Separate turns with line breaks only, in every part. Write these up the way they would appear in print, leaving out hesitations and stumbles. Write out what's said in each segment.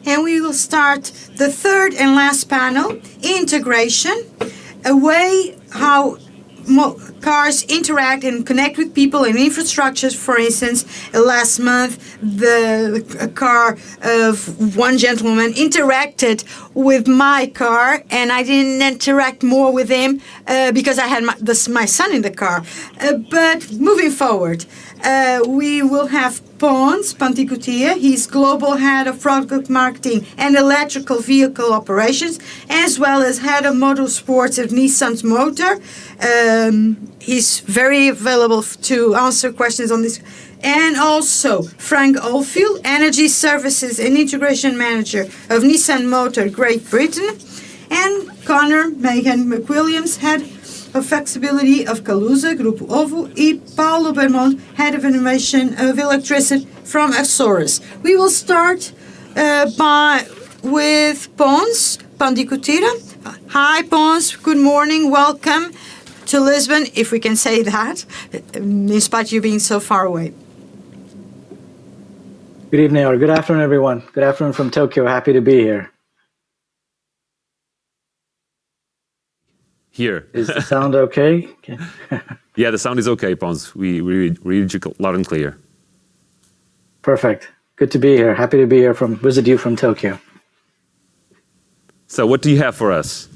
And we will start the third and last panel, integration, a way how cars interact and connect with people and infrastructures. For instance, last month, the car of one gentleman interacted with my car, and I didn't interact more with him because I had my son in the car. But moving forward, we will have Ponz Pandikuthira. He's Global Head of Product Marketing and Electrical Vehicle Operations, as well as Head of Motorsports at Nissan Motor. He's very available to answer questions on this. And also Frank Oldfield, Energy Services and Integration Manager of Nissan Motor Great Britain. And Conor Maher-McWilliams, Head of Flexibility of Kaluza, Grupo Ovo, and Paula Bermonte, Head of Innovation of Electricity from Açores. We will start with Ponz Pandikuthira. Hi, Ponz. Good morning. Welcome to Lisbon, if we can say that, in spite of you being so far away.
Good evening, or good afternoon, everyone. Good afternoon from Tokyo. Happy to be here.
Here.
Is the sound okay?
Yeah, the sound is okay, Ponz. We read you loud and clear.
Perfect. Good to be here. Happy to be here visit you from Tokyo.
So what do you have for us?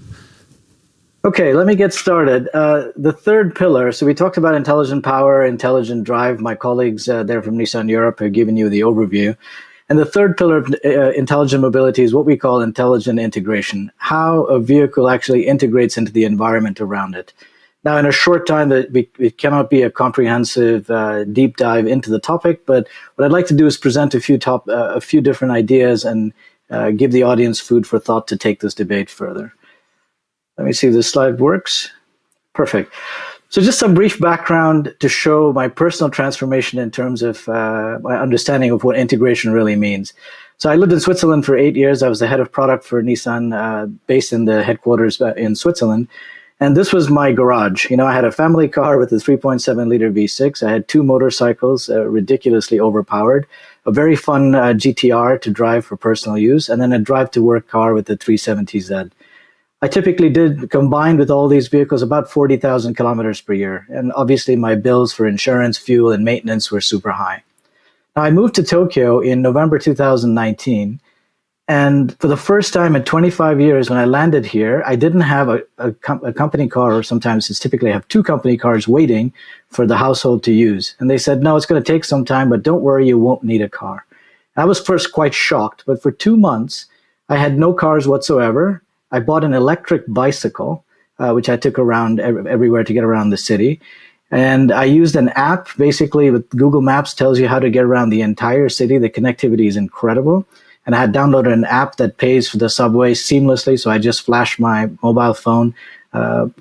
Okay, let me get started. The third pillar, so we talked about intelligent power, intelligent drive. My colleagues there from Nissan Europe have given you the overview. And the third pillar of intelligent mobility is what we call intelligent integration, how a vehicle actually integrates into the environment around it. Now, in a short time, it cannot be a comprehensive deep dive into the topic, but what I'd like to do is present a few different ideas and give the audience food for thought to take this debate further. Let me see if this slide works. Perfect. So just some brief background to show my personal transformation in terms of my understanding of what integration really means. So I lived in Switzerland for 8 years. I was the head of product for Nissan, based in the headquarters in Switzerland. And this was my garage. You know, I had a family car with a 3.7 liter V6. I had 2 motorcycles, ridiculously overpowered, a very fun GTR to drive for personal use, and then a drive to work car with the 370Z. I typically did, combined with all these vehicles, about 40,000 kilometers per year. And obviously my bills for insurance, fuel, and maintenance were super high. Now, I moved to Tokyo in November 2019. And for the first time in 25 years, when I landed here, I didn't have a company car, or sometimes it's typically I have 2 company cars waiting for the household to use. And they said, no, it's going to take some time, but don't worry, you won't need a car. I was first quite shocked, but for 2 months, I had no cars whatsoever. I bought an electric bicycle, which I took around everywhere to get around the city. And I used an app, basically with Google Maps tells you how to get around the entire city. The connectivity is incredible. And I had downloaded an app that pays for the subway seamlessly. So I just flash my mobile phone,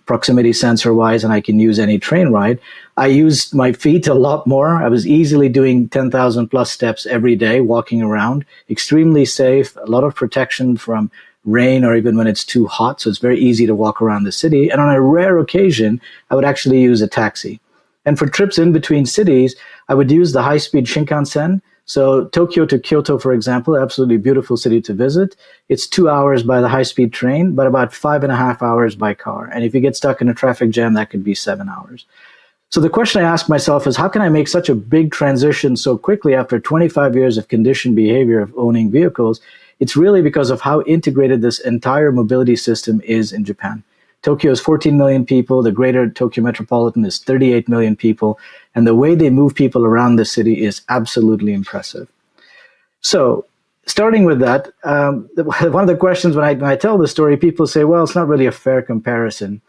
proximity sensor wise, and I can use any train ride. I used my feet a lot more. I was easily doing 10,000 plus steps every day, walking around, extremely safe, a lot of protection from rain or even when it's too hot. So it's very easy to walk around the city. And on a rare occasion, I would actually use a taxi. And for trips in between cities, I would use the high-speed Shinkansen. So Tokyo to Kyoto, for example, absolutely beautiful city to visit. It's 2 hours by the high-speed train, but about 5.5 hours by car. And if you get stuck in a traffic jam, that could be 7 hours. So the question I ask myself is, how can I make such a big transition so quickly after 25 years of conditioned behavior of owning vehicles? It's really because of how integrated this entire mobility system is in Japan. Tokyo is 14 million people. The greater Tokyo metropolitan is 38 million people. And the way they move people around the city is absolutely impressive. So starting with that, one of the questions when I tell the story, people say, well, it's not really a fair comparison.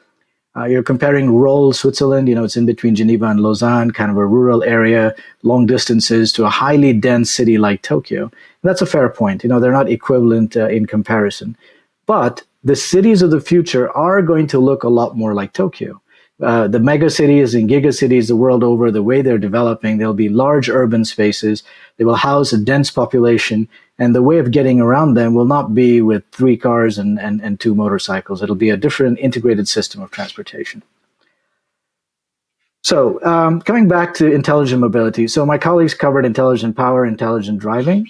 You're comparing rural Switzerland, it's in between Geneva and Lausanne, kind of a rural area, long distances, to a highly dense city like Tokyo. And that's a fair point. They're not equivalent in comparison. But the cities of the future are going to look a lot more like Tokyo. The mega cities and giga cities the world over, the way they're developing, there'll be large urban spaces. They will house a dense population, and the way of getting around them will not be with 3 cars and 2 motorcycles. It'll be a different integrated system of transportation. So coming back to intelligent mobility. So my colleagues covered intelligent power, intelligent driving.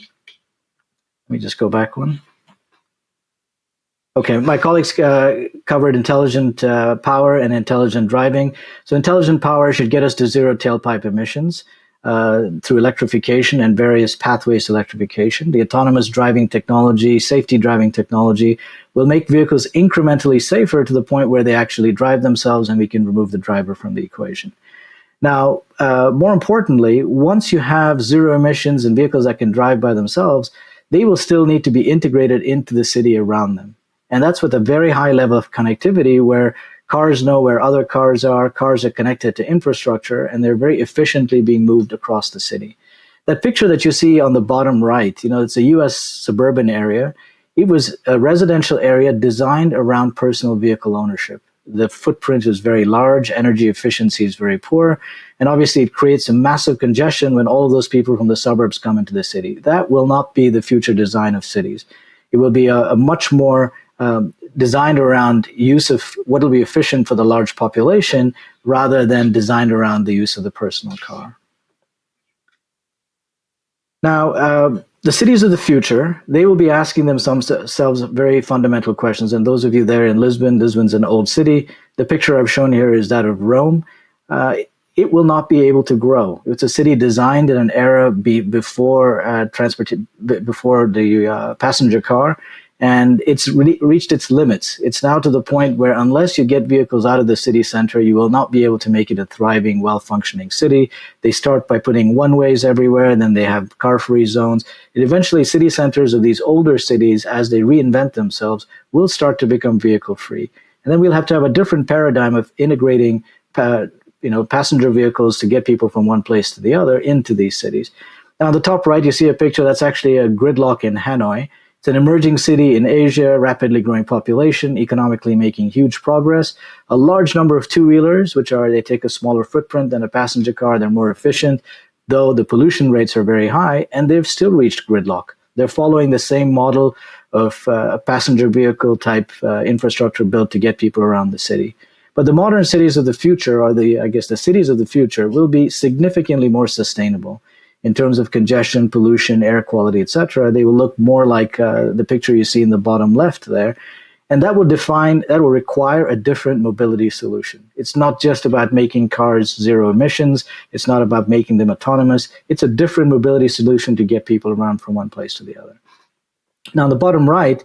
Let me just go back one. Okay, my colleagues covered intelligent power and intelligent driving. So intelligent power should get us to zero tailpipe emissions through electrification and various pathways to electrification. The autonomous driving technology, safety driving technology will make vehicles incrementally safer to the point where they actually drive themselves and we can remove the driver from the equation. Now, more importantly, once you have zero emissions and vehicles that can drive by themselves, they will still need to be integrated into the city around them. And that's with a very high level of connectivity where cars know where other cars are connected to infrastructure, and they're very efficiently being moved across the city. That picture that you see on the bottom right, it's a US suburban area. It was a residential area designed around personal vehicle ownership. The footprint is very large, energy efficiency is very poor, and obviously it creates a massive congestion when all of those people from the suburbs come into the city. That will not be the future design of cities. It will be a much more designed around use of what will be efficient for the large population rather than designed around the use of the personal car. Now, the cities of the future, they will be asking themselves very fundamental questions. And those of you there in Lisbon's an old city. The picture I've shown here is that of Rome. It will not be able to grow. It's a city designed in an era before the passenger car. And it's reached its limits. It's now to the point where unless you get vehicles out of the city center, you will not be able to make it a thriving, well-functioning city. They start by putting one-ways everywhere, and then they have car-free zones. And eventually, city centers of these older cities, as they reinvent themselves, will start to become vehicle-free. And then we'll have to have a different paradigm of integrating passenger vehicles to get people from one place to the other into these cities. Now, on the top right, you see a picture that's actually a gridlock in Hanoi. It's an emerging city in Asia, rapidly growing population, economically making huge progress. A large number of two-wheelers, they take a smaller footprint than a passenger car. They're more efficient, though the pollution rates are very high, and they've still reached gridlock. They're following the same model of a passenger vehicle type infrastructure built to get people around the city. But the modern cities of the future, or the cities of the future, will be significantly more sustainable. In terms of congestion, pollution, air quality, etc., they will look more like the picture you see in the bottom left there. And that will require a different mobility solution. It's not just about making cars zero emissions. It's not about making them autonomous. It's a different mobility solution to get people around from one place to the other. Now, on the bottom right,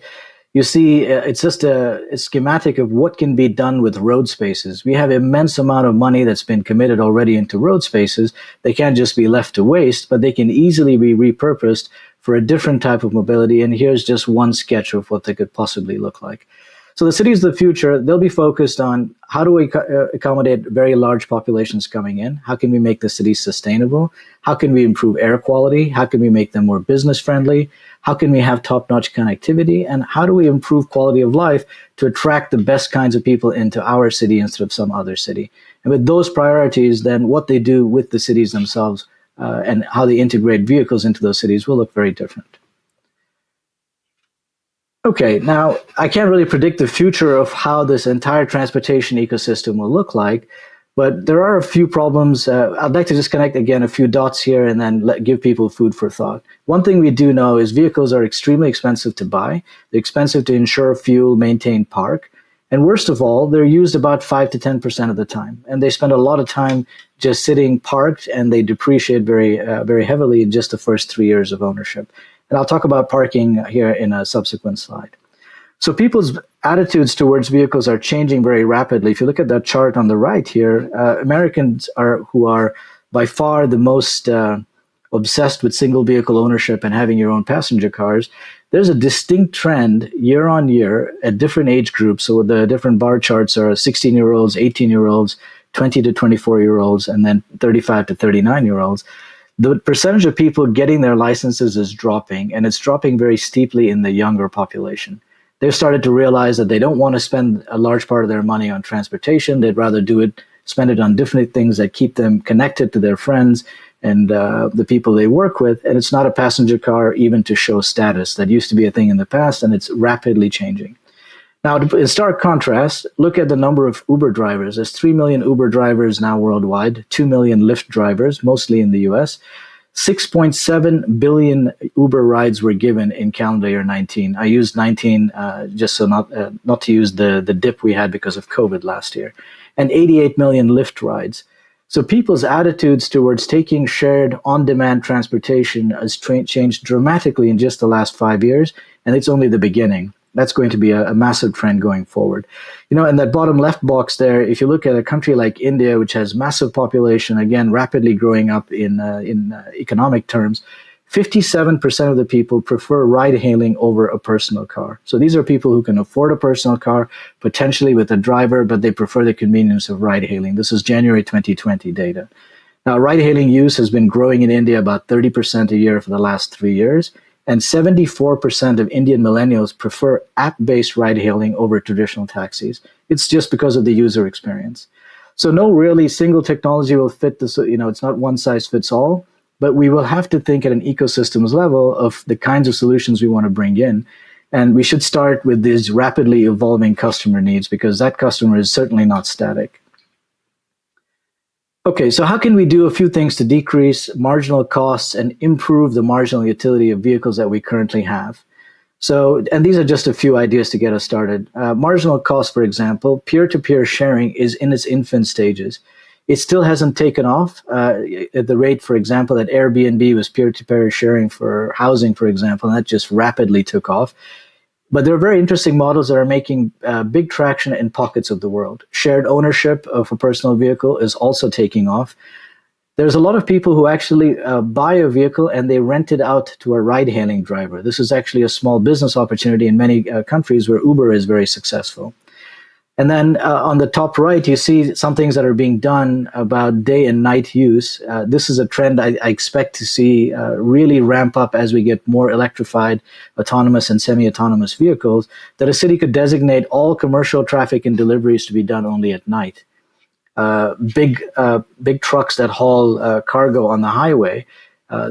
you see it's just a schematic of what can be done with road spaces. We have immense amount of money that's been committed already into road spaces. They can't just be left to waste, but they can easily be repurposed for a different type of mobility. And here's just one sketch of what they could possibly look like. So the cities of the future, they'll be focused on how do we accommodate very large populations coming in? How can we make the cities sustainable? How can we improve air quality? How can we make them more business friendly? How can we have top-notch connectivity? And how do we improve quality of life to attract the best kinds of people into our city instead of some other city? And with those priorities, then what they do with the cities themselves and how they integrate vehicles into those cities will look very different. Okay, now I can't really predict the future of how this entire transportation ecosystem will look like, but there are a few problems. I'd like to just connect again a few dots here and then give people food for thought. One thing we do know is vehicles are extremely expensive to buy. They're expensive to insure, fuel, maintain, park. And worst of all, they're used about 5 to 10% of the time. And they spend a lot of time just sitting parked, and they depreciate very heavily in just the first 3 years of ownership. And I'll talk about parking here in a subsequent slide. So people's attitudes towards vehicles are changing very rapidly. If you look at that chart on the right here, Americans who are by far the most obsessed with single vehicle ownership and having your own passenger cars. There's a distinct trend year on year at different age groups. So the different bar charts are 16-year-olds, 18-year-olds, 20 to 24-year-olds, and then 35 to 39-year-olds. The percentage of people getting their licenses is dropping, and it's dropping very steeply in the younger population. They've started to realize that they don't want to spend a large part of their money on transportation. They'd rather do it spend it on different things that keep them connected to their friends and the people they work with. And it's not a passenger car even to show status. That used to be a thing in the past, and it's rapidly changing. Now, in stark contrast, look at the number of Uber drivers. There's 3 million Uber drivers now worldwide, 2 million Lyft drivers, mostly in the US. 6.7 billion Uber rides were given in calendar year 19. I used 19 just so not to use the dip we had because of COVID last year. And 88 million Lyft rides. So people's attitudes towards taking shared on-demand transportation has changed dramatically in just the last 5 years, and it's only the beginning. That's going to be a massive trend going forward. You know, in that bottom left box there, if you look at a country like India, which has massive population, again, rapidly growing up in economic terms, 57% of the people prefer ride-hailing over a personal car. So these are people who can afford a personal car, potentially with a driver, but they prefer the convenience of ride-hailing. This is January 2020 data. Now, ride-hailing use has been growing in India about 30% a year for the last 3 years. And 74% of Indian millennials prefer app-based ride-hailing over traditional taxis. It's just because of the user experience. So no really single technology will fit this, you know, it's not one size fits all, but we will have to think at an ecosystems level of the kinds of solutions we want to bring in. And we should start with these rapidly evolving customer needs, because that customer is certainly not static. Okay, so how can we do a few things to decrease marginal costs and improve the marginal utility of vehicles that we currently have? So, and these are just a few ideas to get us started. Marginal cost, for example, peer-to-peer sharing is in its infant stages. It still hasn't taken off at the rate, for example, that Airbnb was peer-to-peer sharing for housing, for example, and that just rapidly took off. But there are very interesting models that are making big traction in pockets of the world. Shared ownership of a personal vehicle is also taking off. There's a lot of people who actually buy a vehicle and they rent it out to a ride-hailing driver. This is actually a small business opportunity in many countries where Uber is very successful. And then on the top right, you see some things that are being done about day and night use. This is a trend I expect to see really ramp up as we get more electrified, autonomous and semi-autonomous vehicles, that a city could designate all commercial traffic and deliveries to be done only at night. Big trucks that haul cargo on the highway,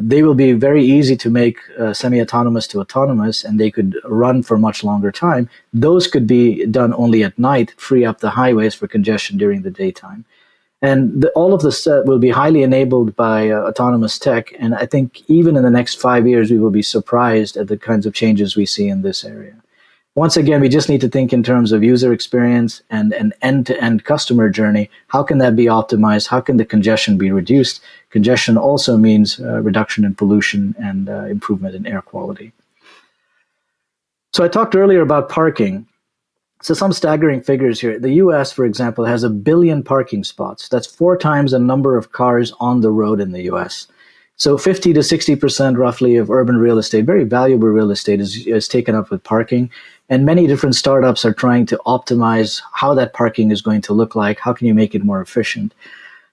they will be very easy to make semi-autonomous to autonomous, and they could run for much longer time. Those could be done only at night, free up the highways for congestion during the daytime. And all of this will be highly enabled by autonomous tech, and I think even in the next 5 years, we will be surprised at the kinds of changes we see in this area. Once again, we just need to think in terms of user experience and an end-to-end customer journey. How can that be optimized? How can the congestion be reduced? Congestion also means reduction in pollution and improvement in air quality. So I talked earlier about parking. So some staggering figures here. The US, for example, has 1 billion parking spots. That's 4 times the number of cars on the road in the US. So 50 to 60% roughly of urban real estate, very valuable real estate, is taken up with parking. And many different startups are trying to optimize how that parking is going to look like. How can you make it more efficient?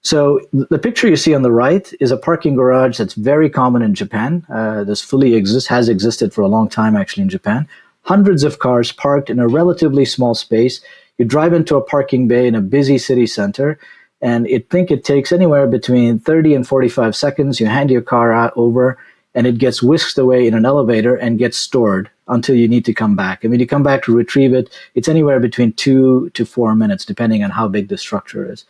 So the picture you see on the right is a parking garage that's very common in Japan. This has existed for a long time actually in Japan. Hundreds of cars parked in a relatively small space. You drive into a parking bay in a busy city center, and it takes anywhere between 30 and 45 seconds. You hand your car over, and it gets whisked away in an elevator and gets stored until you need to come back. And when you come back to retrieve it, it's anywhere between 2 to 4 minutes, depending on how big the structure is.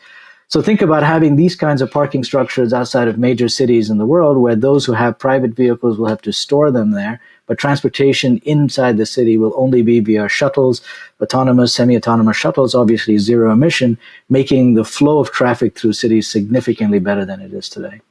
So think about having these kinds of parking structures outside of major cities in the world, where those who have private vehicles will have to store them there, but transportation inside the city will only be via shuttles, autonomous, semi-autonomous shuttles, obviously zero emission, making the flow of traffic through cities significantly better than it is today.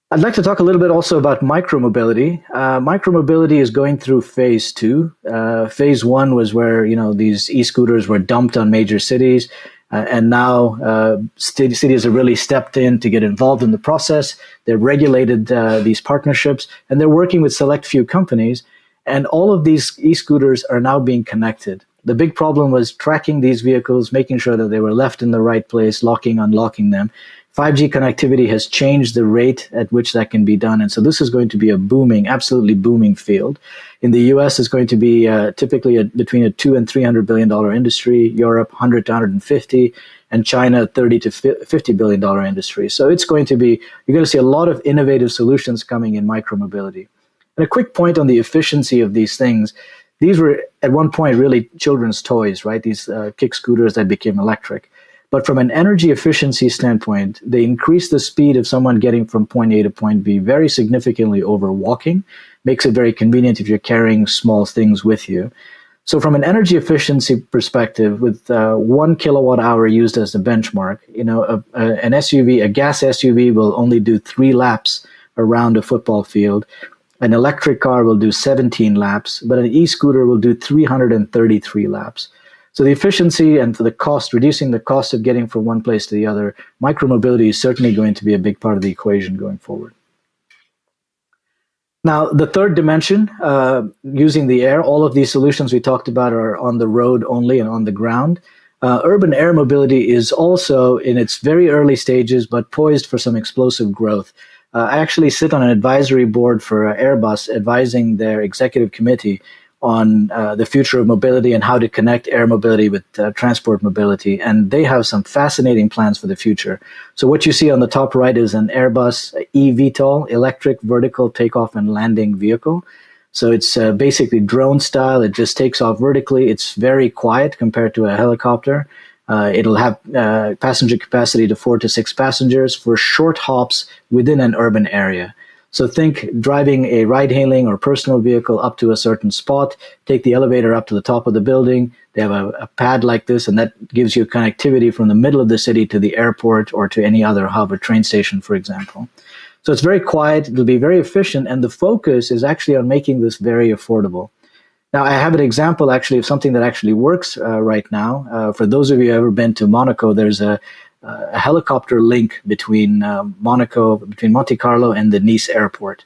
I'd like to talk a little bit also about micromobility. Micromobility is going through phase 2. Phase 1 was where these e-scooters were dumped on major cities, and now cities have really stepped in to get involved in the process. They've regulated these partnerships, and they're working with select few companies. And all of these e-scooters are now being connected. The big problem was tracking these vehicles, making sure that they were left in the right place, locking, unlocking them. 5G connectivity has changed the rate at which that can be done. And so this is going to be a booming, absolutely booming field. In the US, it's going to be typically between a $200 and $300 billion industry, Europe, 100 to 150, and China, $30 to $50 billion industry. So it's going to be, you're going to see a lot of innovative solutions coming in micromobility. And a quick point on the efficiency of these things. These were at one point really children's toys, right? These kick scooters that became electric. But from an energy efficiency standpoint, they increase the speed of someone getting from point A to point B very significantly over walking. Makes it very convenient if you're carrying small things with you. So from an energy efficiency perspective, with 1 kilowatt hour used as the benchmark, an SUV, a gas SUV will only do 3 laps around a football field. An electric car will do 17 laps, but an e-scooter will do 333 laps. So the efficiency and for the cost, reducing the cost of getting from one place to the other, micromobility is certainly going to be a big part of the equation going forward. Now, the third dimension, using the air, all of these solutions we talked about are on the road only and on the ground. Urban air mobility is also in its very early stages, but poised for some explosive growth. I actually sit on an advisory board for Airbus, advising their executive committee on the future of mobility and how to connect air mobility with transport mobility. And they have some fascinating plans for the future. So what you see on the top right is an Airbus eVTOL, electric vertical takeoff and landing vehicle. So it's basically drone style. It just takes off vertically. It's very quiet compared to a helicopter. It'll have passenger capacity to 4 to 6 passengers for short hops within an urban area. So think driving a ride-hailing or personal vehicle up to a certain spot, take the elevator up to the top of the building. They have a pad like this, and that gives you connectivity from the middle of the city to the airport or to any other hub or train station, for example. So it's very quiet. It'll be very efficient, and the focus is actually on making this very affordable. Now, I have an example actually of something that actually works right now. For those of you who have ever been to Monaco, there's a helicopter link between between Monte Carlo and the Nice airport.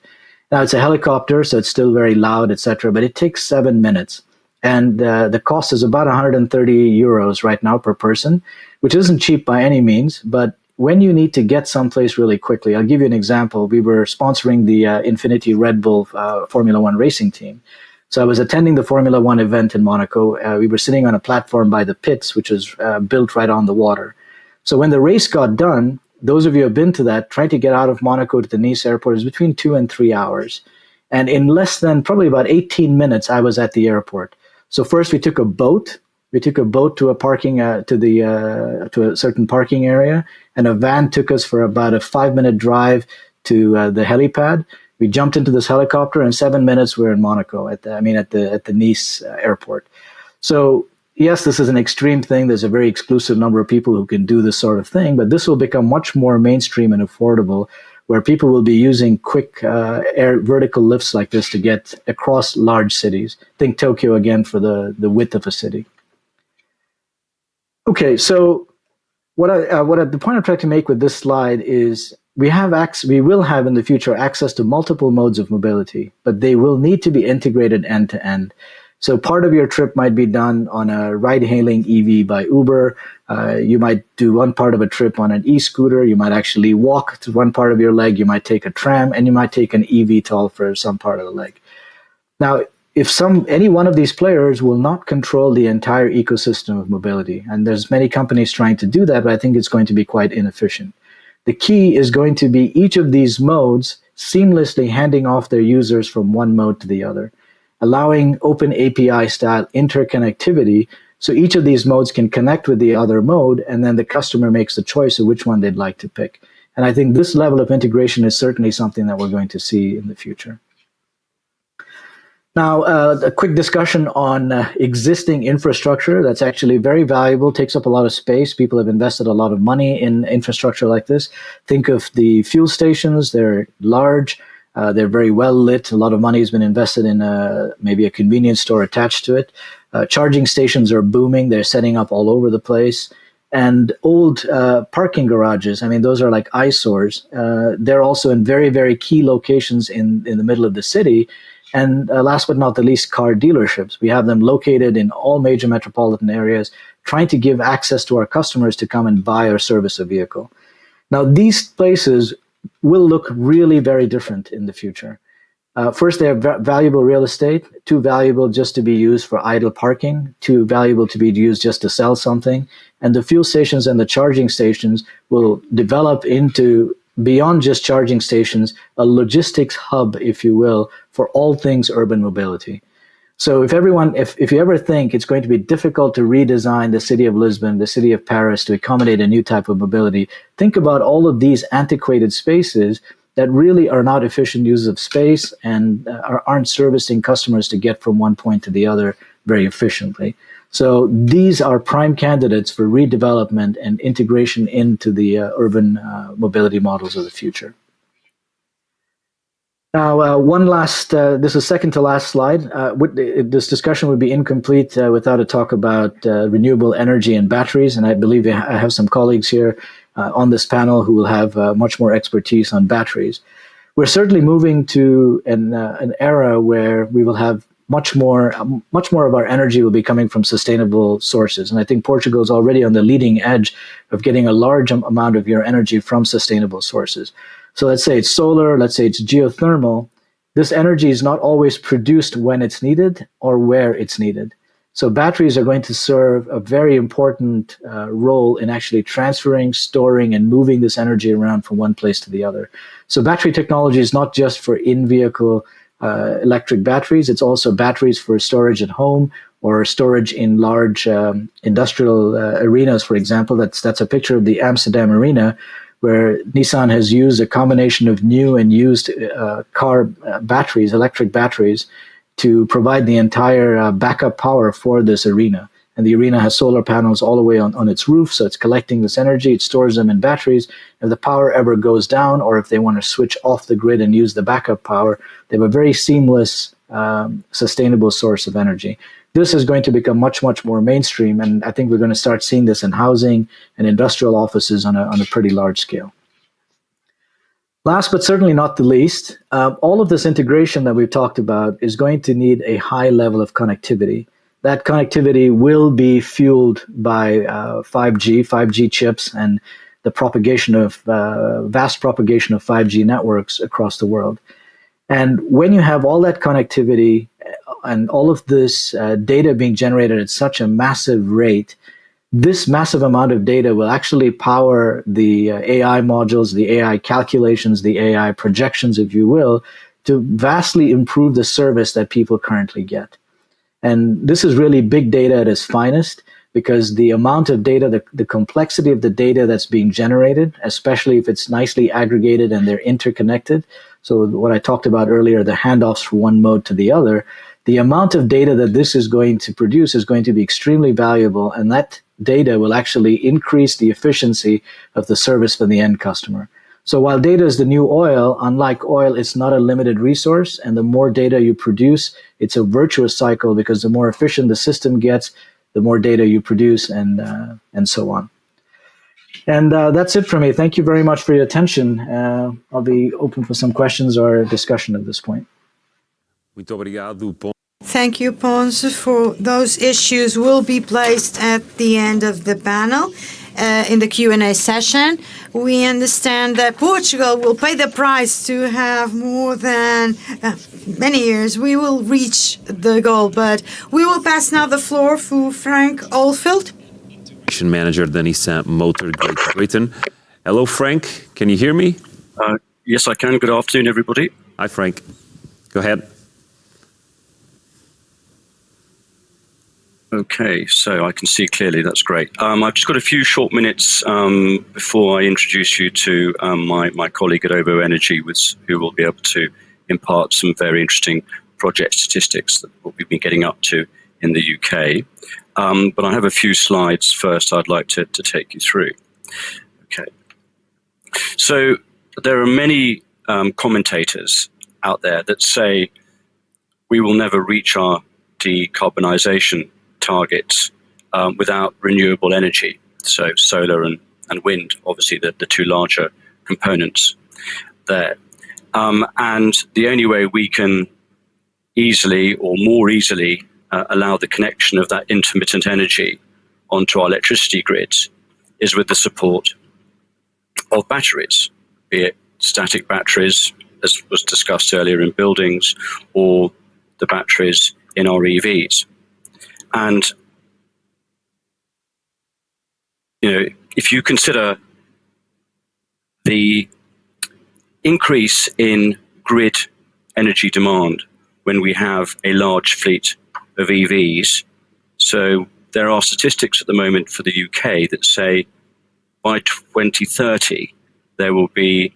Now, it's a helicopter, so it's still very loud, etc., but it takes 7 minutes. And the cost is about 130 euros right now per person, which isn't cheap by any means, but when you need to get someplace really quickly, I'll give you an example. We were sponsoring the Infinity Red Bull Formula One racing team. So I was attending the Formula One event in Monaco. We were sitting on a platform by the pits, which was built right on the water. So when the race got done, those of you who have been to that, trying to get out of Monaco to the Nice airport is between 2 and 3 hours. And in less than probably about 18 minutes, I was at the airport. So first we took a boat. We took a boat to a parking to a certain parking area, and a van took us for about a 5-minute drive to the helipad. We jumped into this helicopter, and 7 minutes we're in Monaco at the Nice airport. So yes, this is an extreme thing. There's a very exclusive number of people who can do this sort of thing, but this will become much more mainstream and affordable, where people will be using quick air vertical lifts like this to get across large cities. Think Tokyo again for the width of a city. Okay, so the point I'm trying to make with this slide is we will have in the future access to multiple modes of mobility, but they will need to be integrated end to end. So part of your trip might be done on a ride-hailing EV by Uber. You might do one part of a trip on an e-scooter. You might actually walk to one part of your leg. You might take a tram, and you might take an eVTOL for some part of the leg. Now, if any one of these players will not control the entire ecosystem of mobility, and there's many companies trying to do that, but I think it's going to be quite inefficient. The key is going to be each of these modes seamlessly handing off their users from one mode to the other, allowing open API style interconnectivity so each of these modes can connect with the other mode, and then the customer makes the choice of which one they'd like to pick. And I think this level of integration is certainly something that we're going to see in the future. Now, a quick discussion on existing infrastructure that's actually very valuable, takes up a lot of space. People have invested a lot of money in infrastructure like this. Think of the fuel stations. They're large. They're very well lit. A lot of money has been invested in maybe a convenience store attached to it. Charging stations are booming. They're setting up all over the place. And old parking garages, I mean, those are like eyesores. They're also in very, very key locations in the middle of the city. And last but not the least, car dealerships. We have them located in all major metropolitan areas, trying to give access to our customers to come and buy or service a vehicle. Now, these places will look really very different in the future. First, they have valuable real estate, too valuable just to be used for idle parking, too valuable to be used just to sell something. And the fuel stations and the charging stations will develop into, beyond just charging stations, a logistics hub, if you will, for all things urban mobility. So if you ever think it's going to be difficult to redesign the city of Lisbon, the city of Paris to accommodate a new type of mobility, think about all of these antiquated spaces that really are not efficient use of space and aren't servicing customers to get from one point to the other very efficiently. So these are prime candidates for redevelopment and integration into the urban mobility models of the future. Now, one last, this is second to last slide. This discussion would be incomplete without a talk about renewable energy and batteries. And I believe I have some colleagues here on this panel who will have much more expertise on batteries. We're certainly moving to an era where we will have much more of our energy will be coming from sustainable sources. And I think Portugal is already on the leading edge of getting a large amount of your energy from sustainable sources. So let's say it's solar, let's say it's geothermal. This energy is not always produced when it's needed or where it's needed. So batteries are going to serve a very important role in actually transferring, storing, and moving this energy around from one place to the other. So battery technology is not just for in-vehicle electric batteries, it's also batteries for storage at home or storage in large industrial arenas, for example. That's a picture of the Amsterdam arena, where Nissan has used a combination of new and used car batteries, electric batteries, to provide the entire backup power for this arena. And the arena has solar panels all the way on its roof, so it's collecting this energy, it stores them in batteries. If the power ever goes down, or if they want to switch off the grid and use the backup power, they have a very seamless, sustainable source of energy. This is going to become much, much more mainstream, and I think we're going to start seeing this in housing and industrial offices on a pretty large scale. Last but certainly not the least, all of this integration that we've talked about is going to need a high level of connectivity. That connectivity will be fueled by 5G chips, and the propagation of vast propagation of 5G networks across the world. And when you have all that connectivity and all of this data being generated at such a massive rate, this massive amount of data will actually power the AI modules, the AI calculations, the AI projections, if you will, to vastly improve the service that people currently get. And this is really big data at its finest, because the amount of data, the complexity of the data that's being generated, especially if it's nicely aggregated and they're interconnected. So what I talked about earlier, the handoffs from one mode to the other, the amount of data that this is going to produce is going to be extremely valuable, and that data will actually increase the efficiency of the service for the end customer. So while data is the new oil, unlike oil, it's not a limited resource, and the more data you produce, it's a virtuous cycle, because the more efficient the system gets, the more data you produce, and so on. And that's it for me. Thank you very much for your attention. I'll be open for some questions or discussion at this point.
Muito obrigado, Ponz.
Thank you, Ponz, for those issues will be placed at the end of the panel in the Q&A session. We understand that Portugal will pay the price to have more than many years. We will reach the goal, but we will pass now the floor to Frank Oldfield,
Manager of the Nissan Motor Great Britain. Hello, Frank. Can you hear me?
Yes, I can. Good afternoon, everybody.
Hi, Frank. Go ahead.
Okay, so I can see clearly. That's great. I've just got a few short minutes before I introduce you to my colleague at OVO Energy, who will be able to impart some very interesting project statistics that we've been getting up to in the UK. But I have a few slides first I'd like to take you through. Okay. So there are many commentators out there that say we will never reach our decarbonisation targets without renewable energy. So solar and wind, obviously the two larger components there. And the only way we can easily or more easily allow the connection of that intermittent energy onto our electricity grids is with the support of batteries, be it static batteries, as was discussed earlier, in buildings, or the batteries in our EVs. And, if you consider the increase in grid energy demand when we have a large fleet of EVs, so there are statistics at the moment for the UK that say by 2030 there will be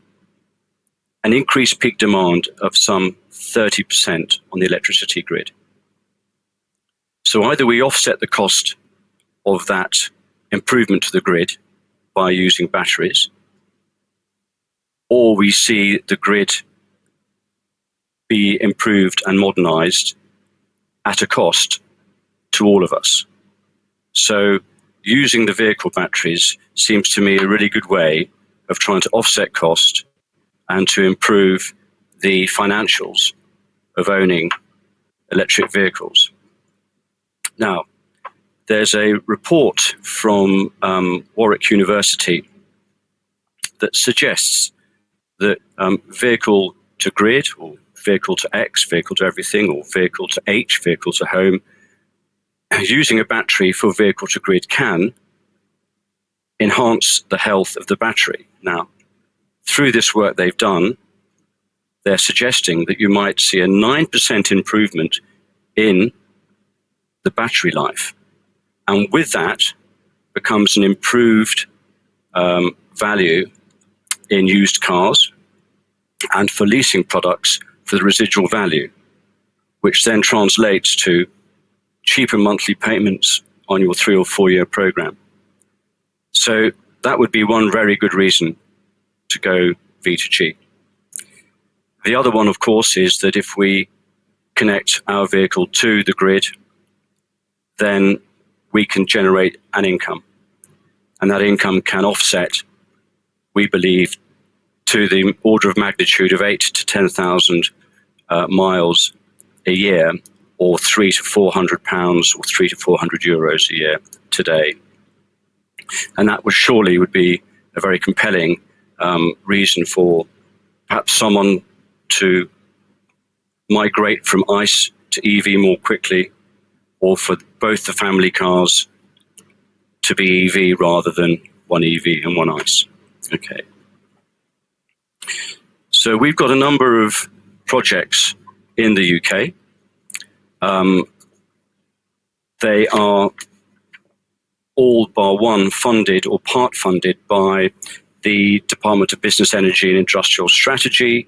an increased peak demand of some 30% on the electricity grid. So either we offset the cost of that improvement to the grid by using batteries, or we see the grid be improved and modernized at a cost to all of us. So using the vehicle batteries seems to me a really good way of trying to offset cost and to improve the financials of owning electric vehicles. Now, there's a report from Warwick University that suggests that vehicle to grid, or vehicle to X, vehicle to everything, or vehicle to H, vehicle to home, using a battery for vehicle to grid can enhance the health of the battery. Now, through this work they've done, they're suggesting that you might see a 9% improvement in the battery life. And with that becomes an improved value in used cars and for leasing products for the residual value, which then translates to cheaper monthly payments on your 3 or 4 year program. So that would be one very good reason to go V2G. The other one, of course, is that if we connect our vehicle to the grid, then we can generate an income. And that income can offset, we believe, to the order of magnitude of 8 to 10,000 miles a year, or £300 to £400, or 300 to €400 a year today. And that would be a very compelling reason for perhaps someone to migrate from ICE to EV more quickly, or for both the family cars to be EV rather than one EV and one ICE. Okay. So we've got a number of projects in the UK. They are all bar one funded or part funded by the Department of Business, Energy and Industrial Strategy,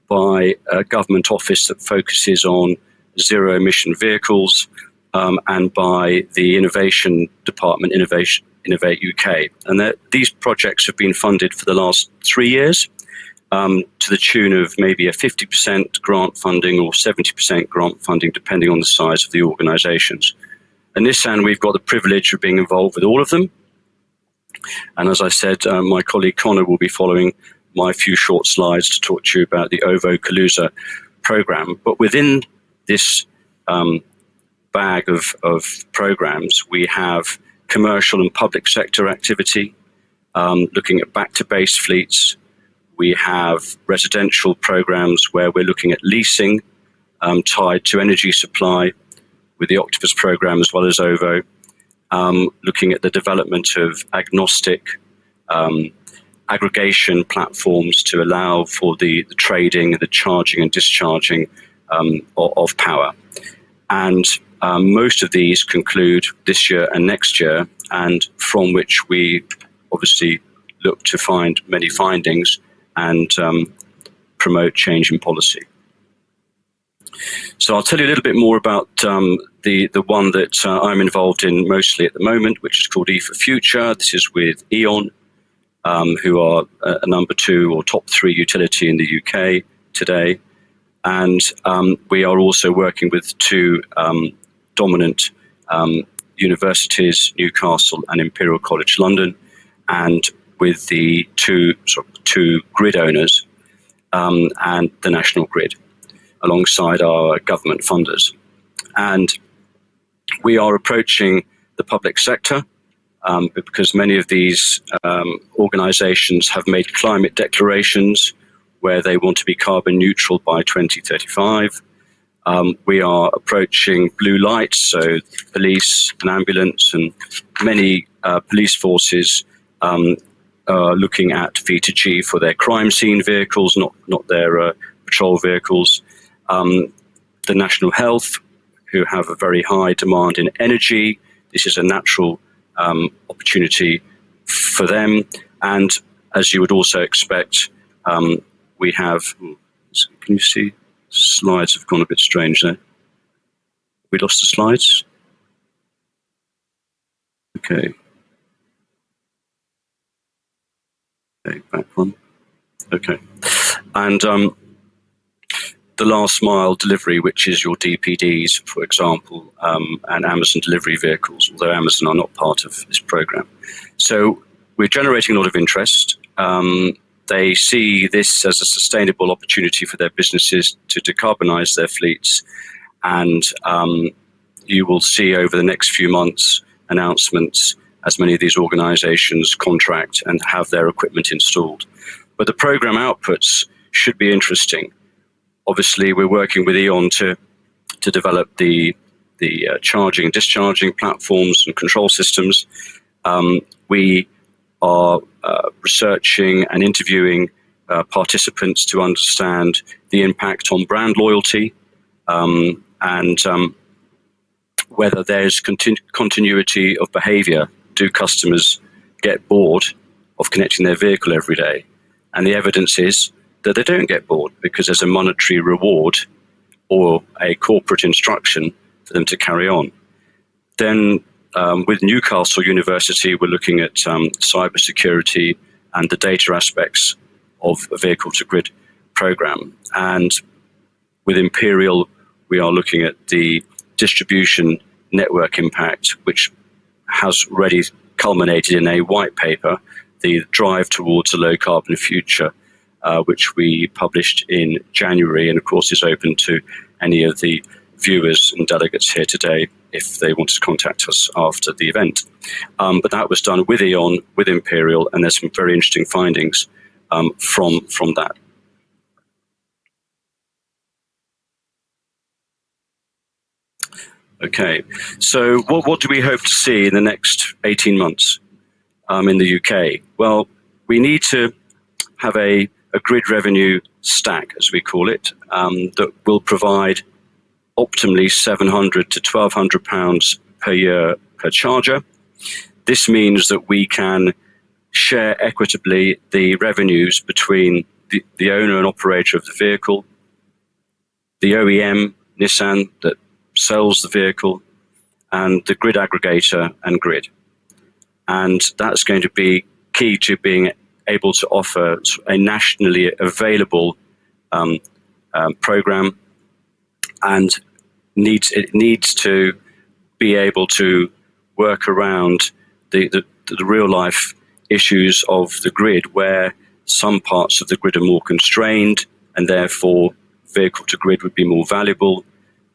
by a government office that focuses on zero emission vehicles, and by the Innovation Department, Innovate UK. And these projects have been funded for the last 3 years, to the tune of maybe a 50% grant funding or 70% grant funding, depending on the size of the organisations. At Nissan, we've got the privilege of being involved with all of them. And as I said, my colleague Conor will be following my few short slides to talk to you about the OVO Kaluza programme. But within this bag of programmes, we have commercial and public sector activity, looking at back-to-base fleets. We have residential programmes where we're looking at leasing tied to energy supply with the Octopus programme as well as OVO, looking at the development of agnostic aggregation platforms to allow for the trading, the charging and discharging of power. And most of these conclude this year and next year, and from which we obviously look to find many findings and promote change in policy. So I'll tell you a little bit more about the one that I'm involved in mostly at the moment, which is called E for Future. This is with E.ON, who are a number 2 or top 3 utility in the UK today. And we are also working with 2 dominant universities, Newcastle and Imperial College London, and with the two grid owners and the National Grid. alongside our government funders. And we are approaching the public sector because many of these organizations have made climate declarations where they want to be carbon neutral by 2035. We are approaching blue lights, so police and ambulance and many police forces are looking at V2G for their crime scene vehicles, not their patrol vehicles. The National Health, who have a very high demand in energy. This is a natural opportunity for them. And as you would also expect, we have, can you see? Slides have gone a bit strange there. We lost the slides? Okay. Okay, back one. Okay. And the last mile delivery, which is your DPDs, for example, and Amazon delivery vehicles, although Amazon are not part of this program. So we're generating a lot of interest. They see this as a sustainable opportunity for their businesses to decarbonize their fleets. And you will see over the next few months announcements as many of these organizations contract and have their equipment installed. But the program outputs should be interesting. Obviously, we're working with E.ON to develop the charging and discharging platforms and control systems. We are researching and interviewing participants to understand the impact on brand loyalty and whether there's continuity of behavior. Do customers get bored of connecting their vehicle every day? And the evidence is that they don't get bored because there's a monetary reward or a corporate instruction for them to carry on. Then with Newcastle University, we're looking at cybersecurity and the data aspects of a vehicle-to-grid program. And with Imperial, we are looking at the distribution network impact, which has already culminated in a white paper, the Drive Towards a Low-Carbon Future, which we published in January, and of course is open to any of the viewers and delegates here today if they want to contact us after the event. But that was done with E.ON, with Imperial, and there's some very interesting findings from that. Okay, so what do we hope to see in the next 18 months in the UK? Well, we need to have a grid revenue stack, as we call it, that will provide optimally £700 to £1,200 per year per charger. This means that we can share equitably the revenues between the owner and operator of the vehicle, the OEM, Nissan, that sells the vehicle, and the grid aggregator and grid. And that's going to be key to being able to offer a nationally available program, and it needs to be able to work around the real life issues of the grid, where some parts of the grid are more constrained and therefore vehicle to grid would be more valuable,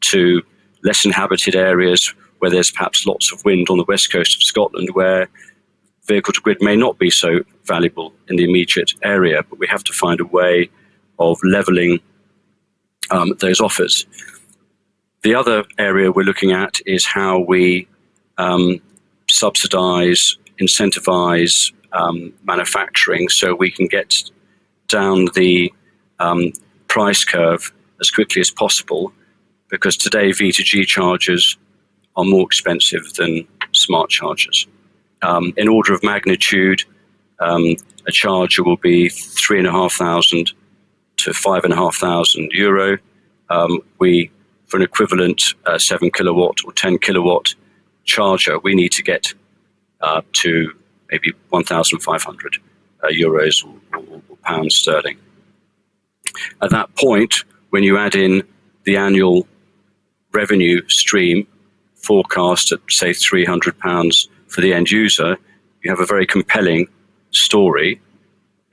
to less inhabited areas where there's perhaps lots of wind on the west coast of Scotland, where vehicle to grid may not be so valuable in the immediate area, but we have to find a way of levelling those offers. The other area we're looking at is how we subsidise, incentivise manufacturing so we can get down the price curve as quickly as possible, because today V2G chargers are more expensive than smart chargers. In order of magnitude, a charger will be €3,500 to €5,500. For an equivalent 7 kilowatt or 10 kilowatt charger, we need to get to maybe €1,500 or pounds sterling. At that point, when you add in the annual revenue stream forecast at, say, £300 for the end user, you have a very compelling story,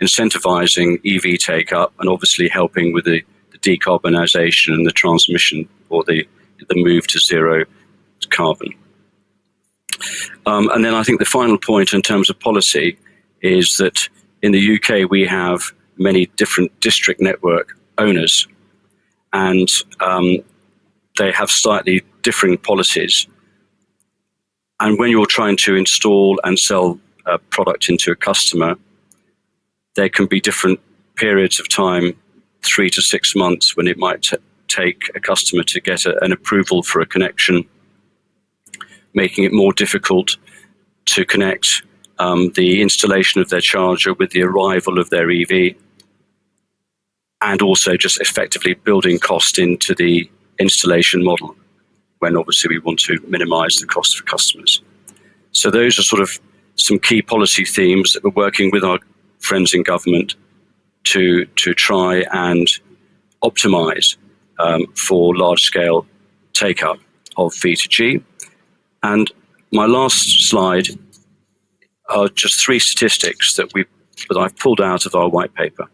incentivizing EV take-up and obviously helping with the decarbonisation and the transmission or the move to zero carbon. And then I think the final point in terms of policy is that in the UK we have many different district network owners, and they have slightly differing policies. And when you're trying to install and sell a product into a customer, there can be different periods of time, 3 to 6 months, when it might take a customer to get an approval for a connection, making it more difficult to connect the installation of their charger with the arrival of their EV, and also just effectively building cost into the installation model, when obviously we want to minimize the cost for customers. So those are sort of some key policy themes that we're working with our friends in government to try and optimize for large-scale take-up of V2G. And my last slide are just 3 statistics that I've pulled out of our white paper.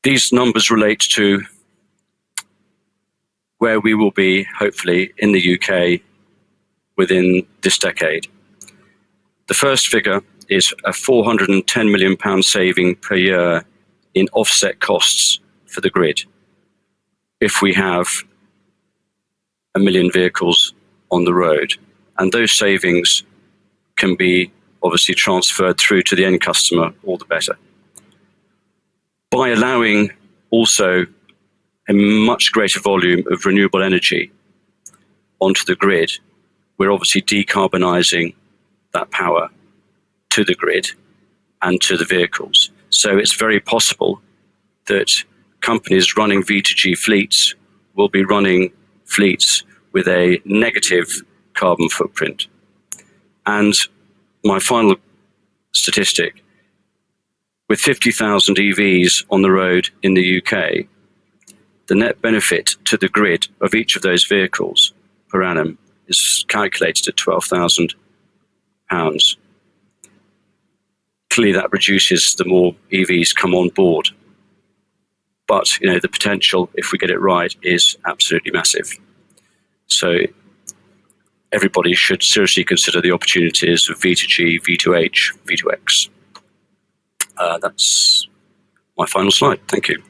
These numbers relate to where we will be, hopefully, in the UK within this decade. The first figure is a £410 million saving per year in offset costs for the grid if we have 1 million vehicles on the road. And those savings can be obviously transferred through to the end customer, all the better. By allowing also a much greater volume of renewable energy onto the grid, we're obviously decarbonising that power to the grid and to the vehicles. So it's very possible that companies running V2G fleets will be running fleets with a negative carbon footprint. And my final statistic, with 50,000 EVs on the road in the UK, the net benefit to the grid of each of those vehicles per annum is calculated at £12,000. Clearly that reduces the more EVs come on board. But the potential, if we get it right, is absolutely massive. So everybody should seriously consider the opportunities of V2G, V2H, V2X. That's my final slide. Thank you.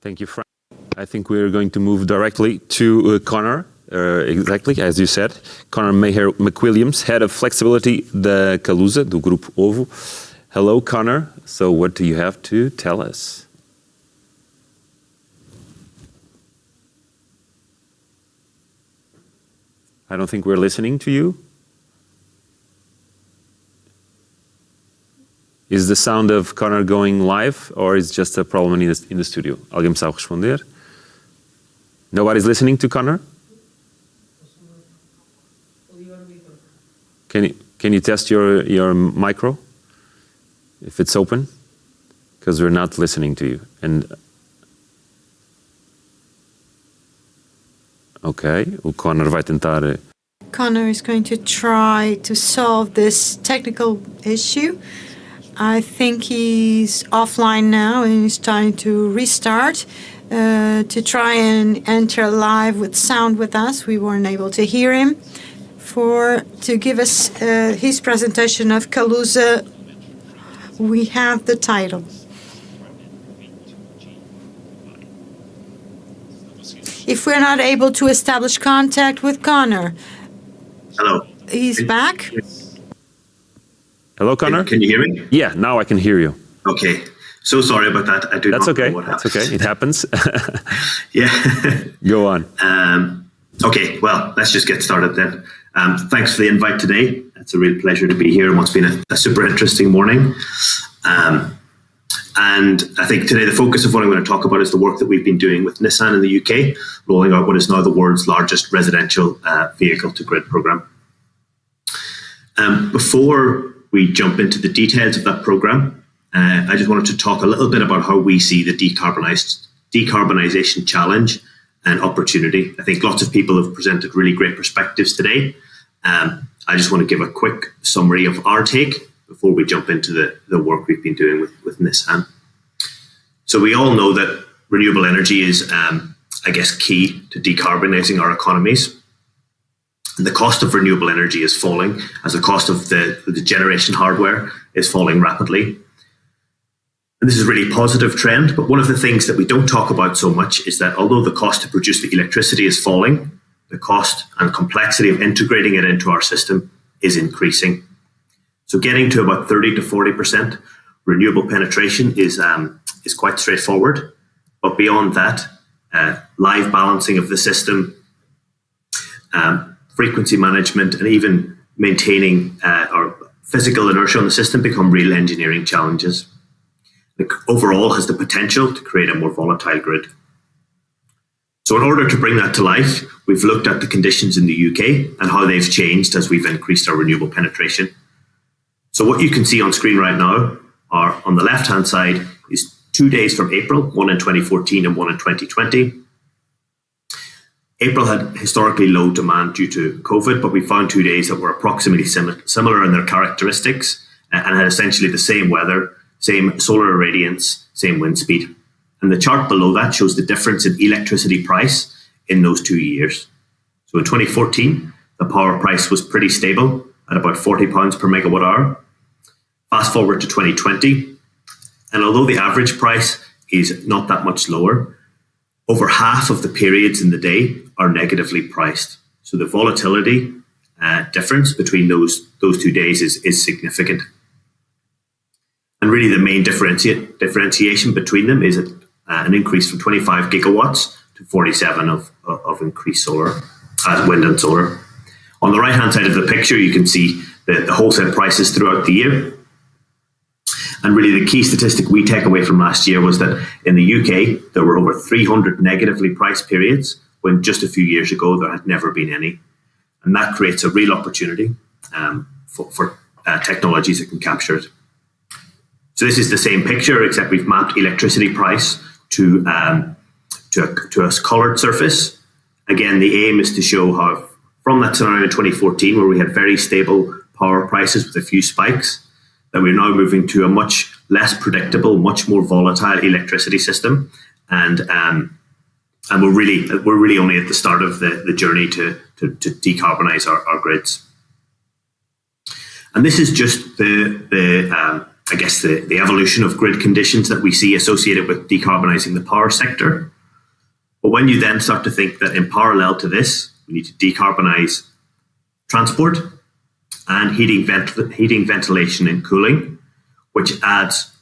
Thank you, Frank. I think we're going to move directly to Conor, exactly as you said. Conor Maher-McWilliams, Head of Flexibility da Kaluza, do Grupo Ovo. Hello, Conor. So what do you have to tell us? I don't think we're listening to you. Is the sound of Conor going live, or is just a problem in the studio? Alguém me sabe responder? Nobody's listening to Conor? Can you test your micro, if it's open? Because we're not listening to you. And okay, o Conor vai tentar.
Conor is going to try to solve this technical issue. I think he's offline now and he's trying to restart to try and enter live with sound with us. We weren't able to hear him to give us his presentation of Kaluza. We have the title. If we're not able to establish contact with Conor.
Hello.
He's back.
Hello, Conor?
Can you hear me?
Yeah, now I can hear you.
Okay. So sorry about that. I do
That's
not
okay.
know what
That's
happened.
okay. It happens.
Yeah.
Go on.
Okay. Well, let's just get started then. Thanks for the invite today. It's a real pleasure to be here in what's been a super interesting morning. And I think today the focus of what I'm going to talk about is the work that we've been doing with Nissan in the UK, rolling out what is now the world's largest residential vehicle-to-grid program. Before we jump into the details of that program, I just wanted to talk a little bit about how we see the decarbonisation challenge and opportunity. I think lots of people have presented really great perspectives today. I just want to give a quick summary of our take before before we jump into the work we've been doing with Nissan. So we all know that renewable energy is, key to decarbonising our economies. And the cost of renewable energy is falling as the cost of the generation hardware is falling rapidly. And this is a really positive trend, but one of the things that we don't talk about so much is that although the cost to produce the electricity is falling, the cost and complexity of integrating it into our system is increasing. So getting to about 30 to 40% renewable penetration is quite straightforward. But beyond that, live balancing of the system, frequency management, and even maintaining our physical inertia on the system become real engineering challenges. It overall has the potential to create a more volatile grid. So in order to bring that to life, we've looked at the conditions in the UK and how they've changed as we've increased our renewable penetration. So what you can see on screen right now are, on the left-hand side, is 2 days from April, one in 2014 and one in 2020. April had historically low demand due to COVID, but we found 2 days that were approximately similar in their characteristics and had essentially the same weather, same solar irradiance, same wind speed. And the chart below that shows the difference in electricity price in those 2 years. So in 2014, the power price was pretty stable at about £40 per megawatt hour. Fast forward to 2020, and although the average price is not that much lower, over half of the periods in the day are negatively priced. So the volatility difference between those 2 days is significant. And really the main differentiation between them is an increase from 25 gigawatts to 47 of increased solar, wind and solar. On the right-hand side of the picture, you can see the wholesale prices throughout the year. And really the key statistic we take away from last year was that in the UK, there were over 300 negatively priced periods, when just a few years ago, there had never been any. And that creates a real opportunity for technologies that can capture it. So this is the same picture, except we've mapped electricity price to a coloured surface. Again, the aim is to show how from that scenario in 2014, where we had very stable power prices with a few spikes, that we're now moving to a much less predictable, much more volatile electricity system. And we're really only at the start of the journey to decarbonise our grids. And this is just the evolution of grid conditions that we see associated with decarbonising the power sector. But when you then start to think that in parallel to this, we need to decarbonise transport and heating, ventilation and cooling, which adds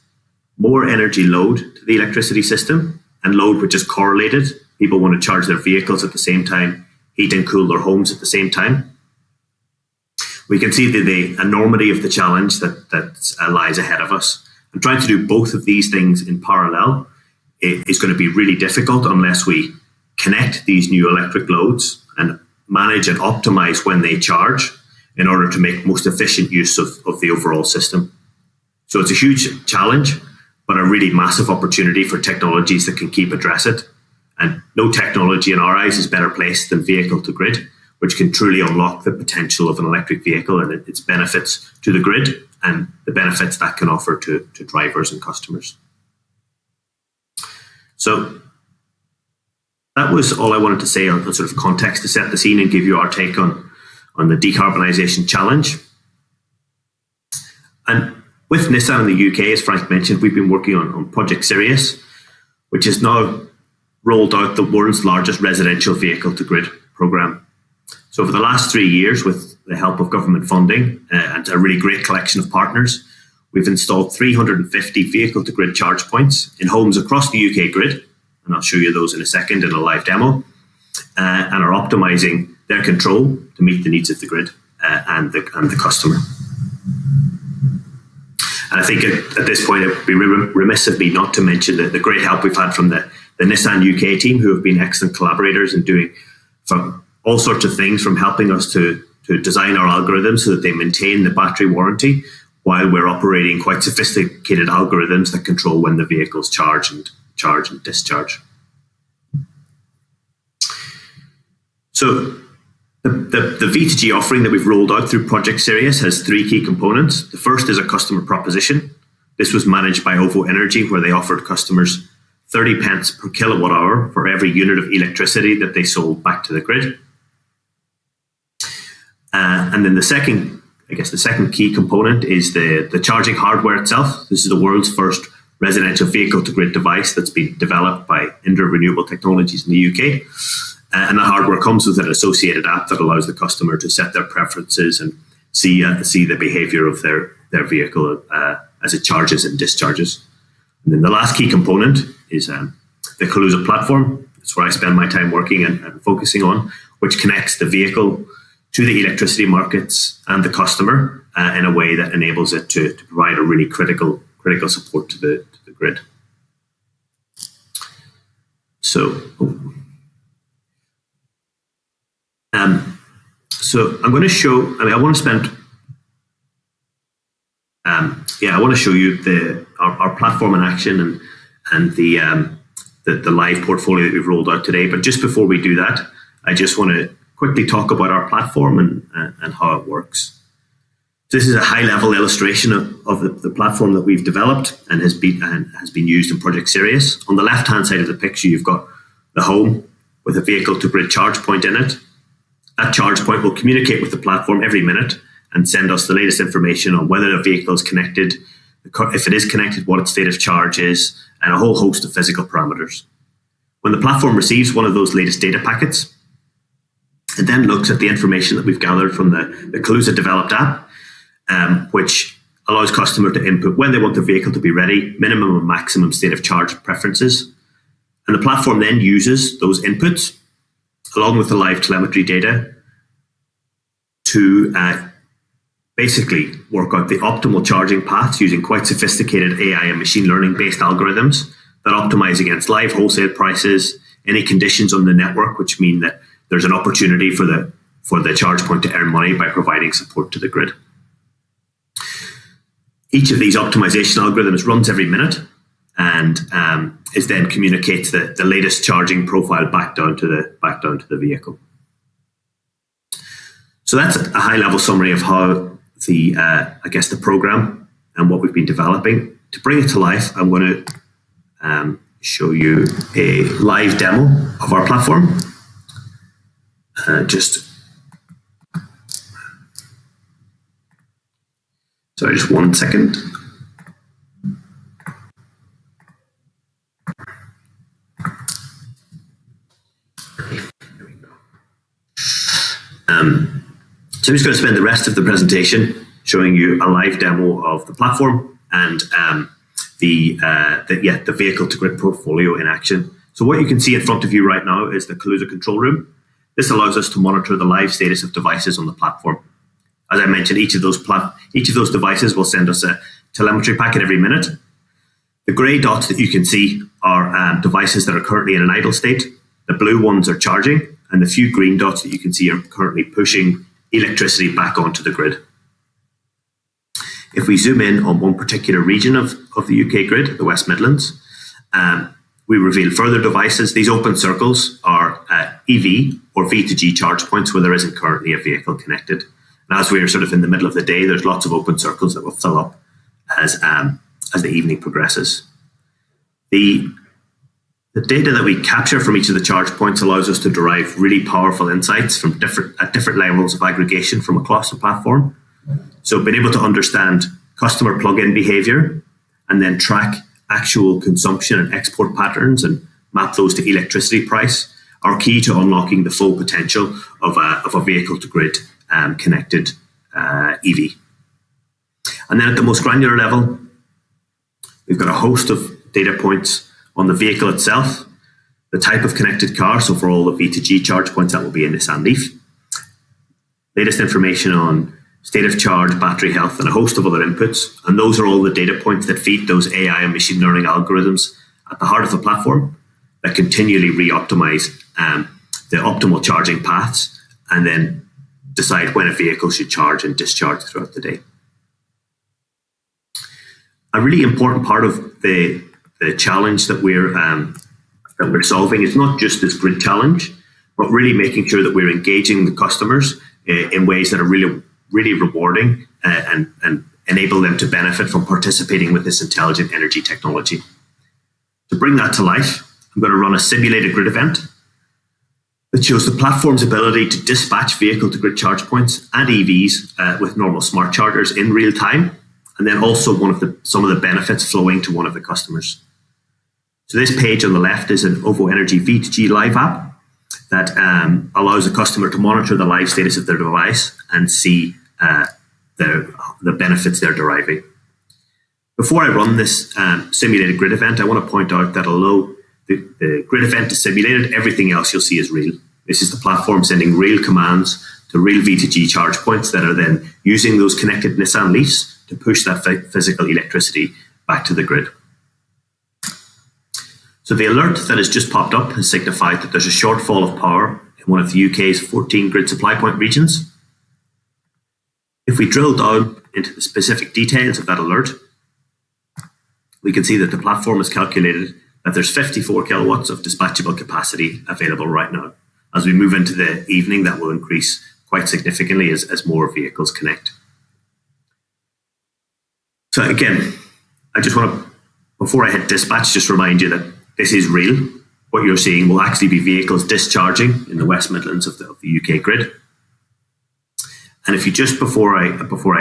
more energy load to the electricity system, and load which is correlated. People want to charge their vehicles at the same time, heat and cool their homes at the same time. We can see the enormity of the challenge that lies ahead of us. And trying to do both of these things in parallel is going to be really difficult unless we connect these new electric loads and manage and optimize when they charge in order to make most efficient use of the overall system. So it's a huge challenge, but a really massive opportunity for technologies that can keep address it. And no technology in our eyes is better placed than vehicle to grid, which can truly unlock the potential of an electric vehicle and its benefits to the grid and the benefits that can offer to drivers and customers. So that was all I wanted to say on sort of context to set the scene and give you our take on the decarbonisation challenge. And with Nissan in the UK, as Frank mentioned, we've been working on Project Sirius, which has now rolled out the world's largest residential vehicle to grid programme. So for the last 3 years, with the help of government funding and a really great collection of partners, we've installed 350 vehicle to grid charge points in homes across the UK grid, and I'll show you those in a second in a live demo, and are optimising their control to meet the needs of the grid and the customer. And I think at this point, it would be remiss of me not to mention the great help we've had from the Nissan UK team, who have been excellent collaborators and doing from all sorts of things, from helping us to design our algorithms so that they maintain the battery warranty while we're operating quite sophisticated algorithms that control when the vehicles charge and discharge. So The V2G offering that we've rolled out through Project Sirius has three key components. The first is a customer proposition. This was managed by OVO Energy, where they offered customers 30 pence per kilowatt hour for every unit of electricity that they sold back to the grid. And then the second key component is the charging hardware itself. This is the world's first residential vehicle-to-grid device that's been developed by Renewable technologies in the UK. And the hardware comes with an associated app that allows the customer to set their preferences and see the behavior of their vehicle as it charges and discharges. And then the last key component is the Kaluza platform. It's where I spend my time working and focusing on, which connects the vehicle to the electricity markets and the customer in a way that enables it to provide a really critical support to the grid. So I'm going to show. I want to show you our platform in action and the live portfolio that we've rolled out today. But just before we do that, I just want to quickly talk about our platform and how it works. This is a high-level illustration of the platform that we've developed and has been used in Project Sirius. On the left-hand side of the picture, you've got the home with a vehicle-to-grid charge point in it. That charge point will communicate with the platform every minute and send us the latest information on whether the vehicle is connected, if it is connected, what its state of charge is, and a whole host of physical parameters. When the platform receives one of those latest data packets, it then looks at the information that we've gathered from the Kaluza developed app, which allows customers to input when they want their vehicle to be ready, minimum and maximum state of charge preferences. And the platform then uses those inputs along with the live telemetry data to basically work out the optimal charging paths using quite sophisticated AI and machine learning based algorithms that optimize against live wholesale prices, any conditions on the network, which mean that there's an opportunity for the charge point to earn money by providing support to the grid. Each of these optimization algorithms runs every minute and is then communicates the latest charging profile back down to the vehicle. So that's a high-level summary of how the program and what we've been developing. To bring it to life, I'm going to show you a live demo of our platform. Just one second. So I'm just going to spend the rest of the presentation showing you a live demo of the platform and the vehicle to grid portfolio in action. So what you can see in front of you right now is the Kaluza control room. This allows us to monitor the live status of devices on the platform. As I mentioned, each of those devices will send us a telemetry packet every minute. The grey dots that you can see are devices that are currently in an idle state. The blue ones are charging, and the few green dots that you can see are currently pushing electricity back onto the grid. If we zoom in on one particular region of the UK grid, the West Midlands, we reveal further devices. These open circles are EV or V2G charge points where there isn't currently a vehicle connected. And as we're sort of in the middle of the day, there's lots of open circles that will fill up as the evening progresses. The data that we capture from each of the charge points allows us to derive really powerful insights from different levels of aggregation from across the platform. So being able to understand customer plug-in behavior and then track actual consumption and export patterns and map those to electricity price are key to unlocking the full potential of a vehicle to grid connected EV. And then at the most granular level, we've got a host of data points on the vehicle itself, the type of connected car. So for all the V2G charge points, that will be a Nissan Leaf. Latest information on state of charge, battery health, and a host of other inputs. And those are all the data points that feed those AI and machine learning algorithms at the heart of the platform that continually re-optimize the optimal charging paths and then decide when a vehicle should charge and discharge throughout the day. A really important part of the challenge that we're solving is not just this grid challenge, but really making sure that we're engaging the customers in ways that are really, really rewarding and enable them to benefit from participating with this intelligent energy technology. To bring that to life, I'm going to run a simulated grid event that shows the platform's ability to dispatch vehicle-to-grid charge points and EVs with normal smart chargers in real time, and then also some of the benefits flowing to one of the customers. So this page on the left is an OVO Energy V2G live app that allows a customer to monitor the live status of their device and see the benefits they're deriving. Before I run this simulated grid event, I want to point out that although the grid event is simulated, everything else you'll see is real. This is the platform sending real commands to real V2G charge points that are then using those connected Nissan Leafs to push that physical electricity back to the grid. So the alert that has just popped up has signified that there's a shortfall of power in one of the UK's 14 grid supply point regions. If we drill down into the specific details of that alert, we can see that the platform has calculated that there's 54 kilowatts of dispatchable capacity available right now. As we move into the evening, that will increase quite significantly as more vehicles connect. So again, I just want to, before I hit dispatch, just remind you that this is real. What you're seeing will actually be vehicles discharging in the West Midlands of the UK grid. And if you just, before I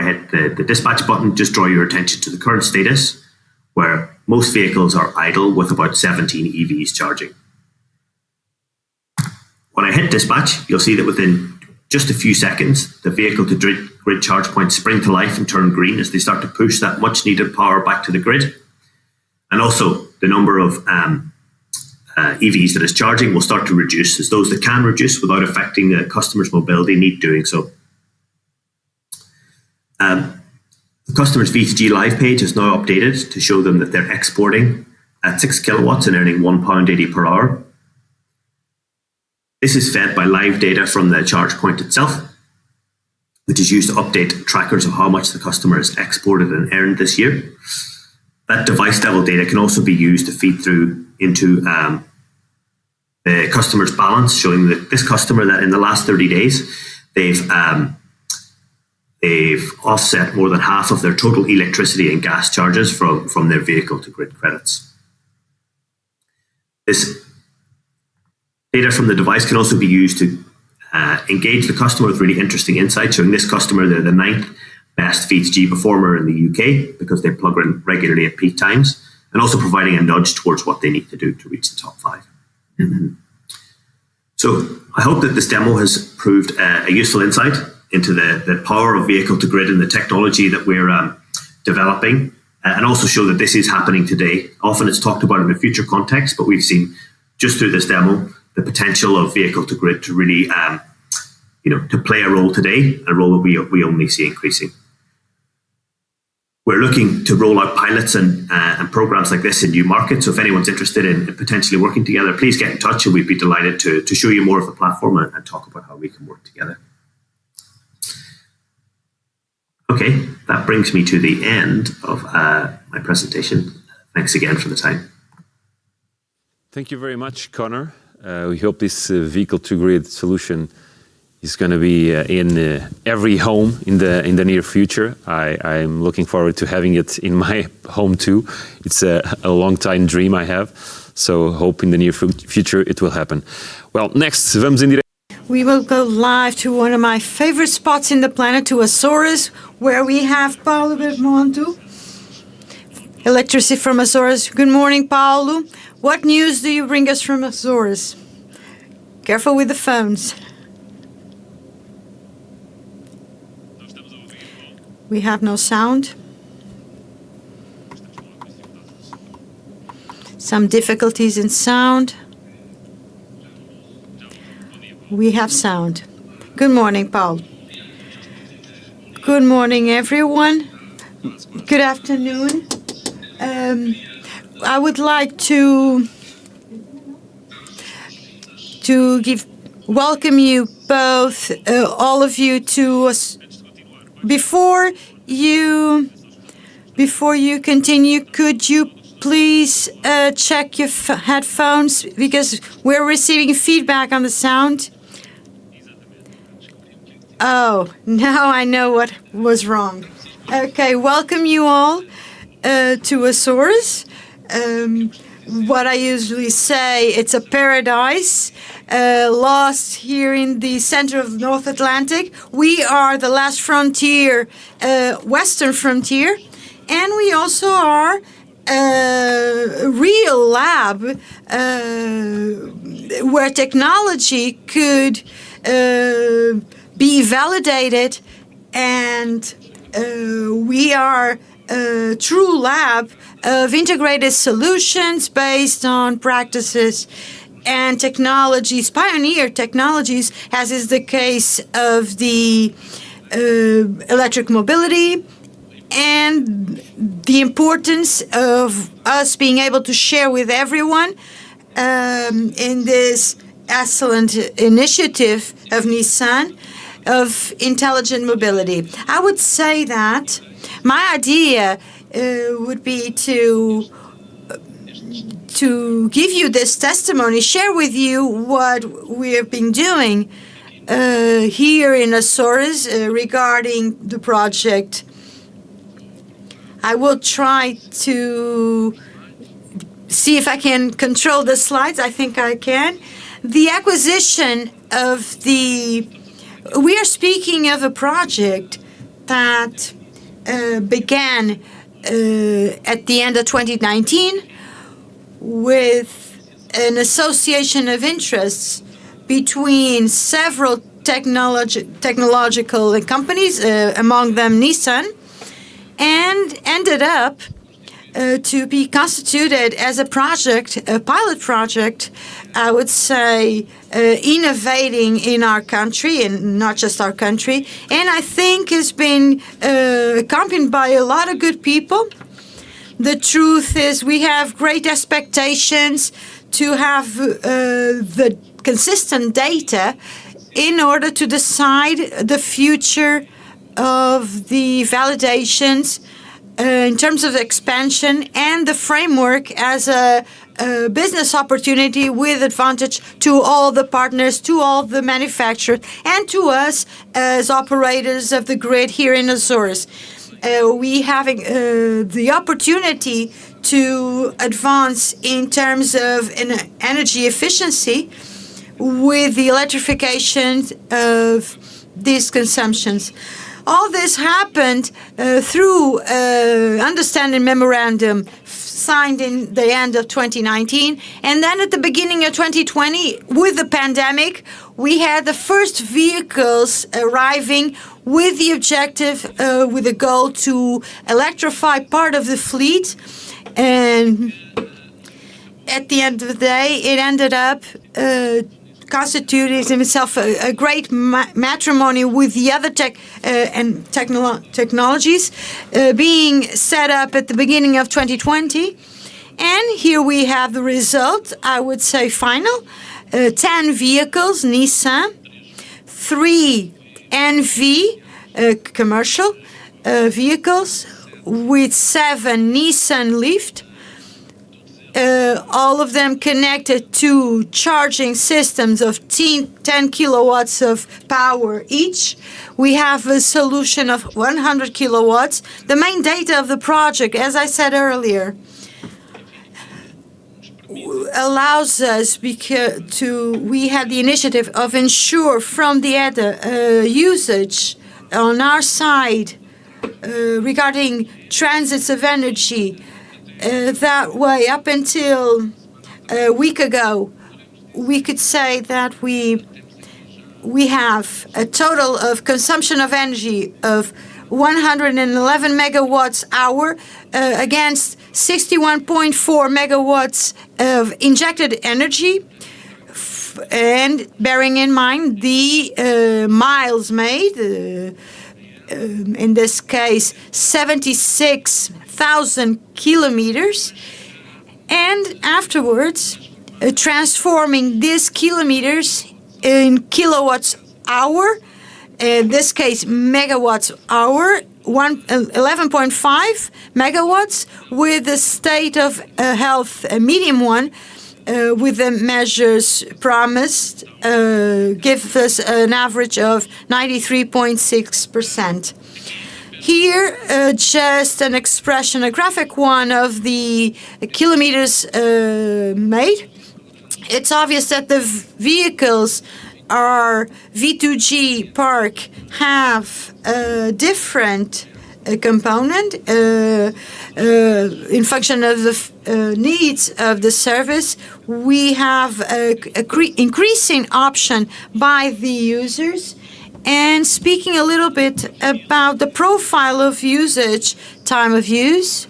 hit the dispatch button, just draw your attention to the current status, where most vehicles are idle with about 17 EVs charging. When I hit dispatch, you'll see that within just a few seconds, the vehicle-to-grid charge points spring to life and turn green as they start to push that much-needed power back to the grid. And also, the number of EVs that is charging will start to reduce, as those that can reduce without affecting the customer's mobility need doing so. The customer's V2G live page is now updated to show them that they're exporting at 6 kilowatts and earning £1.80 per hour. This is fed by live data from the charge point itself, which is used to update trackers of how much the customer has exported and earned this year. That device level data can also be used to feed through into the customer's balance, showing that this customer that in the last 30 days, they've offset more than half of their total electricity and gas charges from their vehicle to grid credits. This data from the device can also be used to engage the customer with really interesting insights, showing this customer they're the 9th best V2G performer in the UK because they plug in regularly at peak times, and also providing a nudge towards what they need to do to reach the top 5. So I hope that this demo has proved a useful insight into the power of vehicle to grid and the technology that we're developing, and also show that this is happening today. Often it's talked about in a future context, but we've seen just through this demo the potential of vehicle to grid to really to play a role today, a role that we only see increasing. We're looking to roll out pilots and programs like this in new markets. So if anyone's interested in potentially working together, please get in touch and we'd be delighted to show you more of the platform and talk about how we can work together. Okay, that brings me to the end of my presentation. Thanks again for the time.
Thank you very much, Conor. We hope this vehicle-to-grid solution is going to be in every home in the near future. I'm looking forward to having it in my home too. It's a long-time dream I have, so hope in the near future it will happen. Well, next, vamos em direto.
We will go live to one of my favorite spots in the planet, to Azores, where we have Paula Bermonte, electricity from Azores. Good morning, Paulo. What news do you bring us from Azores? Careful with the phones. We have no sound. Some difficulties in sound. We have sound. Good morning, Paul. Good morning, everyone. Good afternoon. I would like to welcome you both, all of you, to us. Before you continue, could you please check your headphones because we're receiving feedback on the sound. Oh, now I know what was wrong. Okay, welcome you all to Azores. What I usually say, it's a paradise lost here in the center of the North Atlantic. We are the last frontier, western frontier, and we also are a real lab where technology could be validated, and we are a true lab of integrated solutions based on practices and technologies, pioneer technologies, as is the case of the electric mobility, and the importance of us being able to share with everyone in this excellent initiative of Nissan of intelligent mobility. I would say that my idea would be to give you this testimony, share with you what we have been doing here in Azores regarding the project. I will try to see if I can control the slides. I think I can. The acquisition of we are speaking of a project that began at the end of 2019 with an association of interests between several technological companies, among them Nissan, and ended up to be constituted as a project, a pilot project, I would say, innovating in our country, and not just our country, and I think has been accompanied by a lot of good people. The truth is we have great expectations to have the consistent data in order to decide the future of the validations in terms of expansion and the framework as a business opportunity with advantage to all the partners, to all the manufacturers, and to us as operators of the grid here in Azores. We having the opportunity to advance in terms of energy efficiency with the electrification of these consumptions. All this happened through understanding memorandum signed in the end of 2019. And then at the beginning of 2020, with the pandemic, we had the first vehicles arriving with the objective, with the goal to electrify part of the fleet. And at the end of the day, it ended up constituted himself a great matrimony with the other technologies being set up at the beginning of 2020. And here we have the result, I would say final, 10 vehicles, Nissan, 3 NV, commercial vehicles, with 7 Nissan Leaf, all of them connected to charging systems of 10 kilowatts of power each. We have a solution of 100 kilowatts. The main data of the project, as I said earlier, allows us we had the initiative of ensure from the EDA usage on our side regarding transits of energy. That way, up until a week ago, we could say that we have a total of consumption of energy of 111 megawatts hour against 61.4 megawatts of injected energy. And bearing in mind the miles made, in this case, 76,000 kilometers, and afterwards transforming these kilometers in kilowatts hour, in this case megawatts hour, 11.5 megawatts, with the state of health, a medium one, with the measures promised, gives us an average of 93.6%. Here, just an expression, a graphic one of the kilometers made. It's obvious that the vehicles are V2G park have a different component in function of the needs of the service. We have an increasing option by the users. And speaking a little bit about the profile of usage, time of use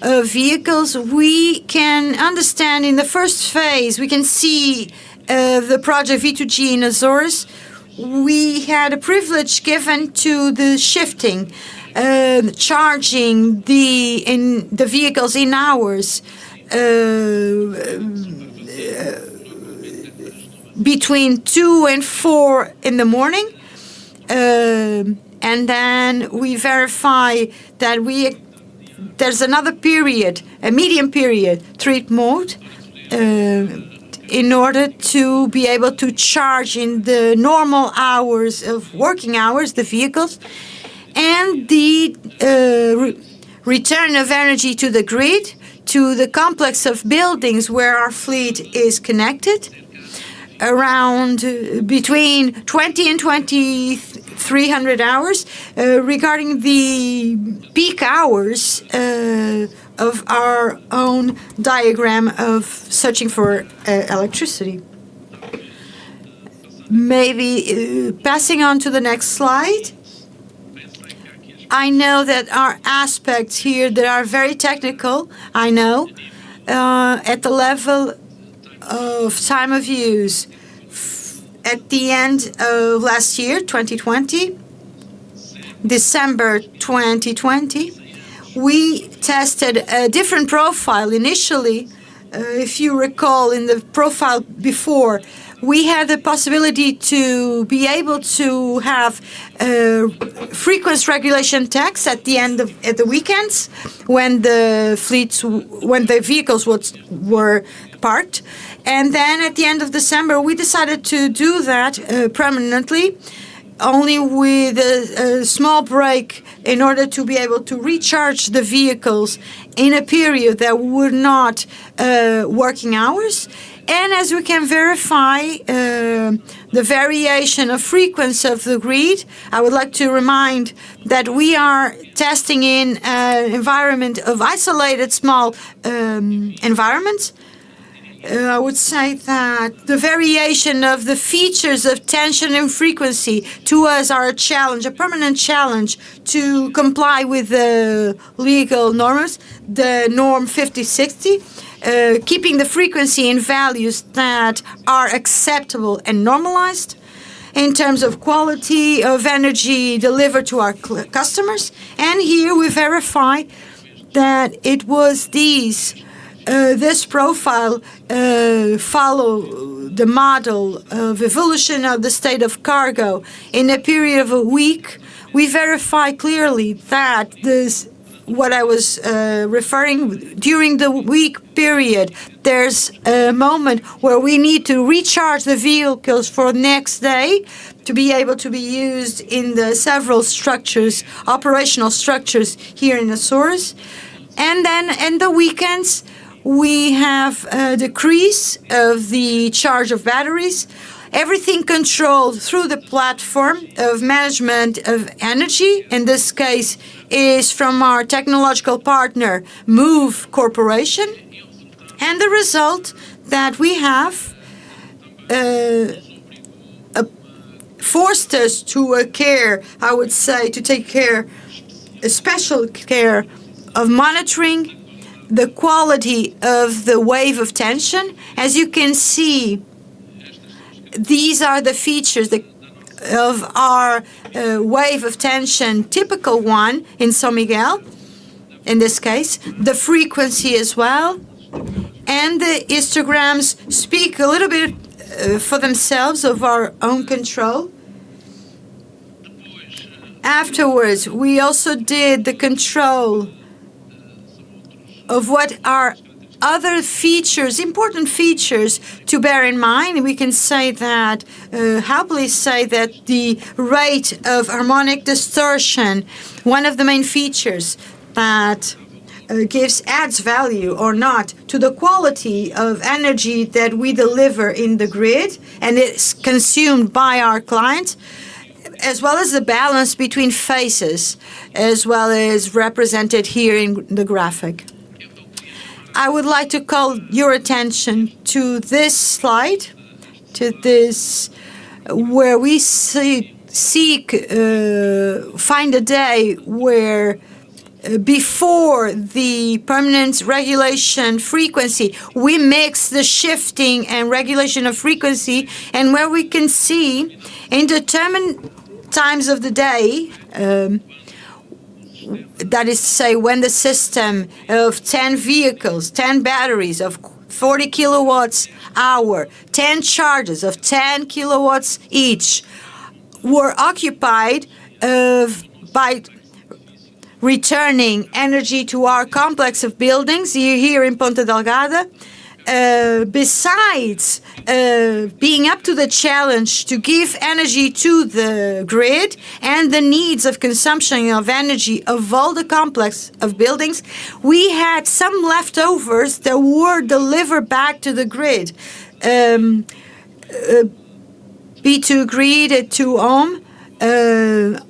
of vehicles, we can understand in the first phase, we can see the project V2G in Azores. We had a privilege given to the shifting, charging the vehicles in hours, between 2 and 4 in the morning, and then we verify that there's another period, a medium period, treat mode, in order to be able to charge in the normal hours of working hours the vehicles, and the return of energy to the grid, to the complex of buildings where our fleet is connected, around between 20 and 2,300 hours, regarding the peak hours of our own diagram of searching for electricity. Maybe passing on to the next slide. I know that our aspects here that are very technical, I know, at the level of time of use. At the end of last year, 2020, December 2020, we tested a different profile initially. If you recall, in the profile before, we had the possibility to be able to have frequency regulation tax at the end of at the weekends when the vehicles were parked, and then at the end of December we decided to do that permanently, only with a small break in order to be able to recharge the vehicles in a period that were not working hours. And as we can verify the variation of frequency of the grid, I would like to remind that we are testing in an environment of isolated small environments. I would say that the variation of the features of tension and frequency to us are a challenge, a permanent challenge to comply with the legal norms, the norm 5060. Keeping the frequency in values that are acceptable and normalized in terms of quality of energy delivered to our customers. And here we verify that it was this profile follow the model of evolution of the state of cargo in a period of a week. We verify clearly that what I was referring, during the week period, there's a moment where we need to recharge the vehicles for next day to be able to be used in the several structures, operational structures here in Azores. And then in the weekends, we have a decrease of the charge of batteries. Everything controlled through the platform of management of energy. In this case, is from our technological partner, Move Corporation. And the result that we have forced us to take care, a special care of monitoring the quality of the wave of tension. As you can see, these are the features of our wave of tension, typical one in São Miguel, in this case, the frequency as well. And the histograms speak a little bit for themselves of our own control. Afterwards, we also did the control of what are other features, important features to bear in mind. We can say that, happily say that the rate of harmonic distortion, one of the main features that adds value or not to the quality of energy that we deliver in the grid and it's consumed by our clients, as well as the balance between phases, as well as represented here in the graphic. I would like to call your attention to this slide, to this, where we find a day where before the permanent regulation frequency, we mix the shifting and regulation of frequency, and where we can see in determined times of the day, that is to say, when the system of 10 vehicles, 10 batteries of 40 kilowatts hour, 10 chargers of 10 kilowatts each were occupied by returning energy to our complex of buildings here in Ponta Delgada, besides being up to the challenge to give energy to the grid and the needs of consumption of energy of all the complex of buildings, we had some leftovers that were delivered back to the grid. B2 grid at 2 ohm,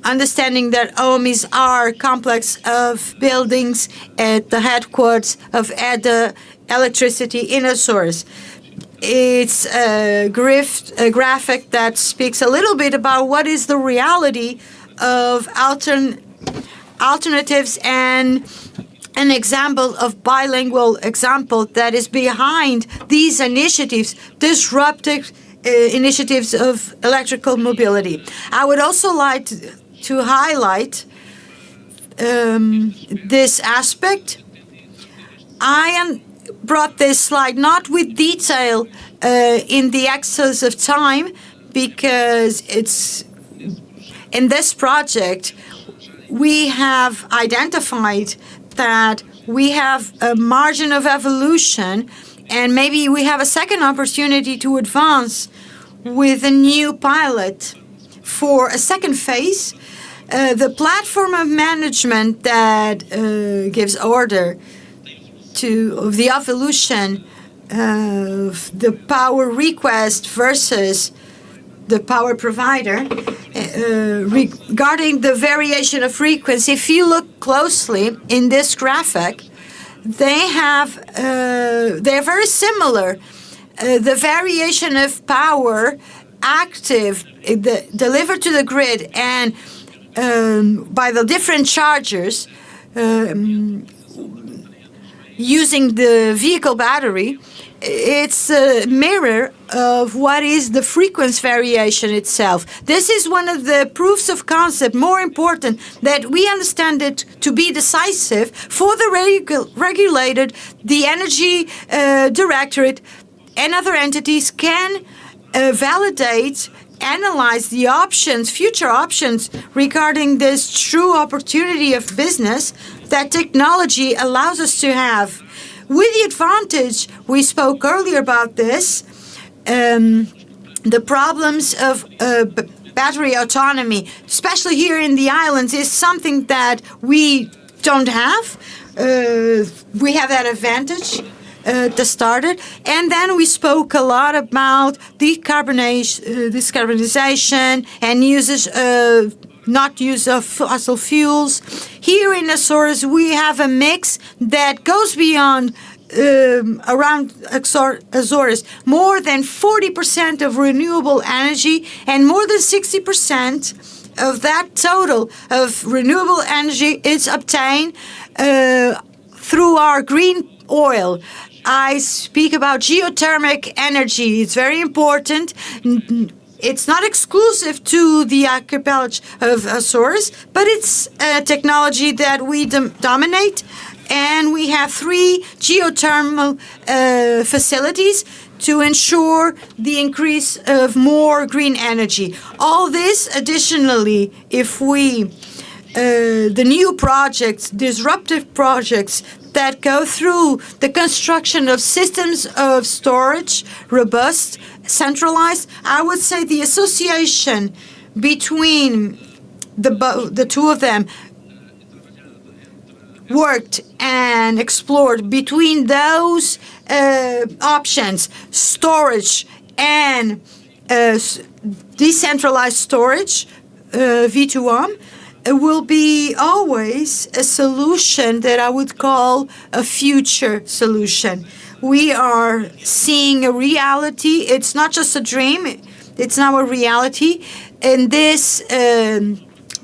understanding that ohm is our complex of buildings at the headquarters of EDA Electricity in Azores. It's a graphic that speaks a little bit about what is the reality of alternatives and an example of bilingual example that is behind these initiatives, disruptive initiatives of electrical mobility. I would also like to highlight this aspect. I brought this slide not with detail in the excess of time, because it's in this project we have identified that we have a margin of evolution, and maybe we have a second opportunity to advance with a new pilot for a second phase. The platform of management that gives order to the evolution of the power request versus the power provider regarding the variation of frequency. If you look closely in this graphic, they're very similar. The variation of power active, delivered to the grid, and by the different chargers using the vehicle battery, it's a mirror of what is the frequency variation itself. This is one of the proofs of concept, more important, that we understand it to be decisive for the regulated, the energy directorate, and other entities can validate, analyze the options, future options regarding this true opportunity of business that technology allows us to have. With the advantage, we spoke earlier about this, the problems of battery autonomy, especially here in the islands, is something that we don't have. We have that advantage to start it. And then we spoke a lot about decarbonization and not use of fossil fuels. Here in Azores, we have a mix that goes beyond around Azores, more than 40% of renewable energy, and more than 60% of that total of renewable energy is obtained through our green oil. I speak about geothermal energy. It's very important. It's not exclusive to the archipelago of Azores, but it's a technology that we dominate, and we have 3 geothermal facilities to ensure the increase of more green energy. All this, additionally, if we the new projects, disruptive projects that go through the construction of systems of storage, robust, centralized. I would say the association between the two of them worked and explored between those options, storage and decentralized storage, V2M, will be always a solution that I would call a future solution. We are seeing a reality. It's not just a dream. It's now a reality. In this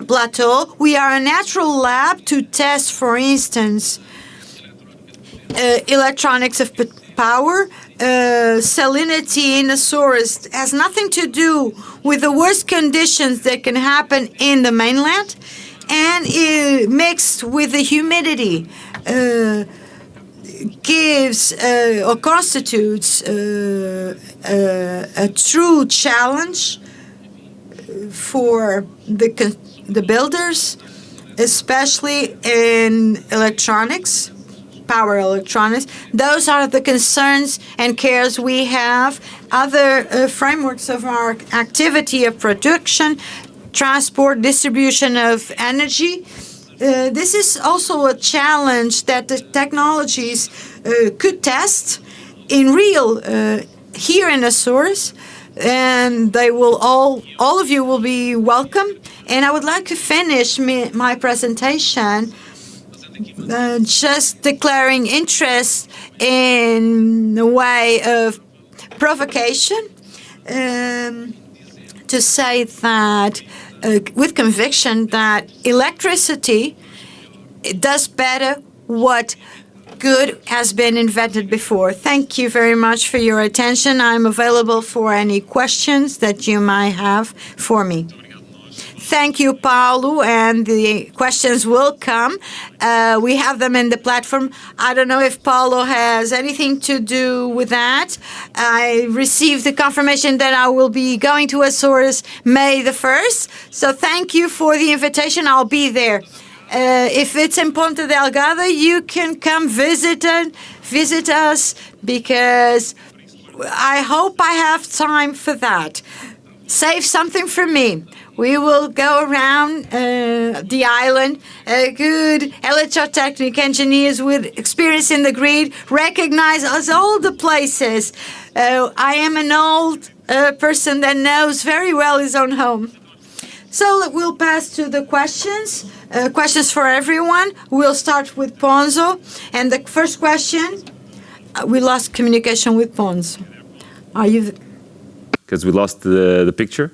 plateau, we are a natural lab to test, for instance, electronics of power. Salinity in the source has nothing to do with the worst conditions that can happen in the mainland, and mixed with the humidity gives or constitutes a true challenge for the builders, especially in electronics, power electronics. Those are the concerns and cares we have. Other frameworks of our activity of production, transport, distribution of energy. This is also a challenge that the technologies could test in real here in Azores, and they will all of you will be welcome. And I would like to finish my presentation just declaring interest in a way of provocation, to say that with conviction that electricity does better what good has been invented before. Thank you very much for your attention. I'm available for any questions that you might have for me. Thank you, Paulo, and the questions will come. We have them in the platform. I don't know if Paulo has anything to do with that. I received the confirmation that I will be going to Azores May the 1st. So thank you for the invitation. I'll be there. If it's in Ponta Delgada, you can come visit us, because I hope I have time for that. Save something for me. We will go around the island. Good electrotechnic engineers with experience in the grid recognize us all the places. I am an old person that knows very well his own home. So we'll pass to the questions. Questions for everyone. We'll start with Ponzo. And the first question, we lost communication with Ponzo. Are you...
Because we lost the picture.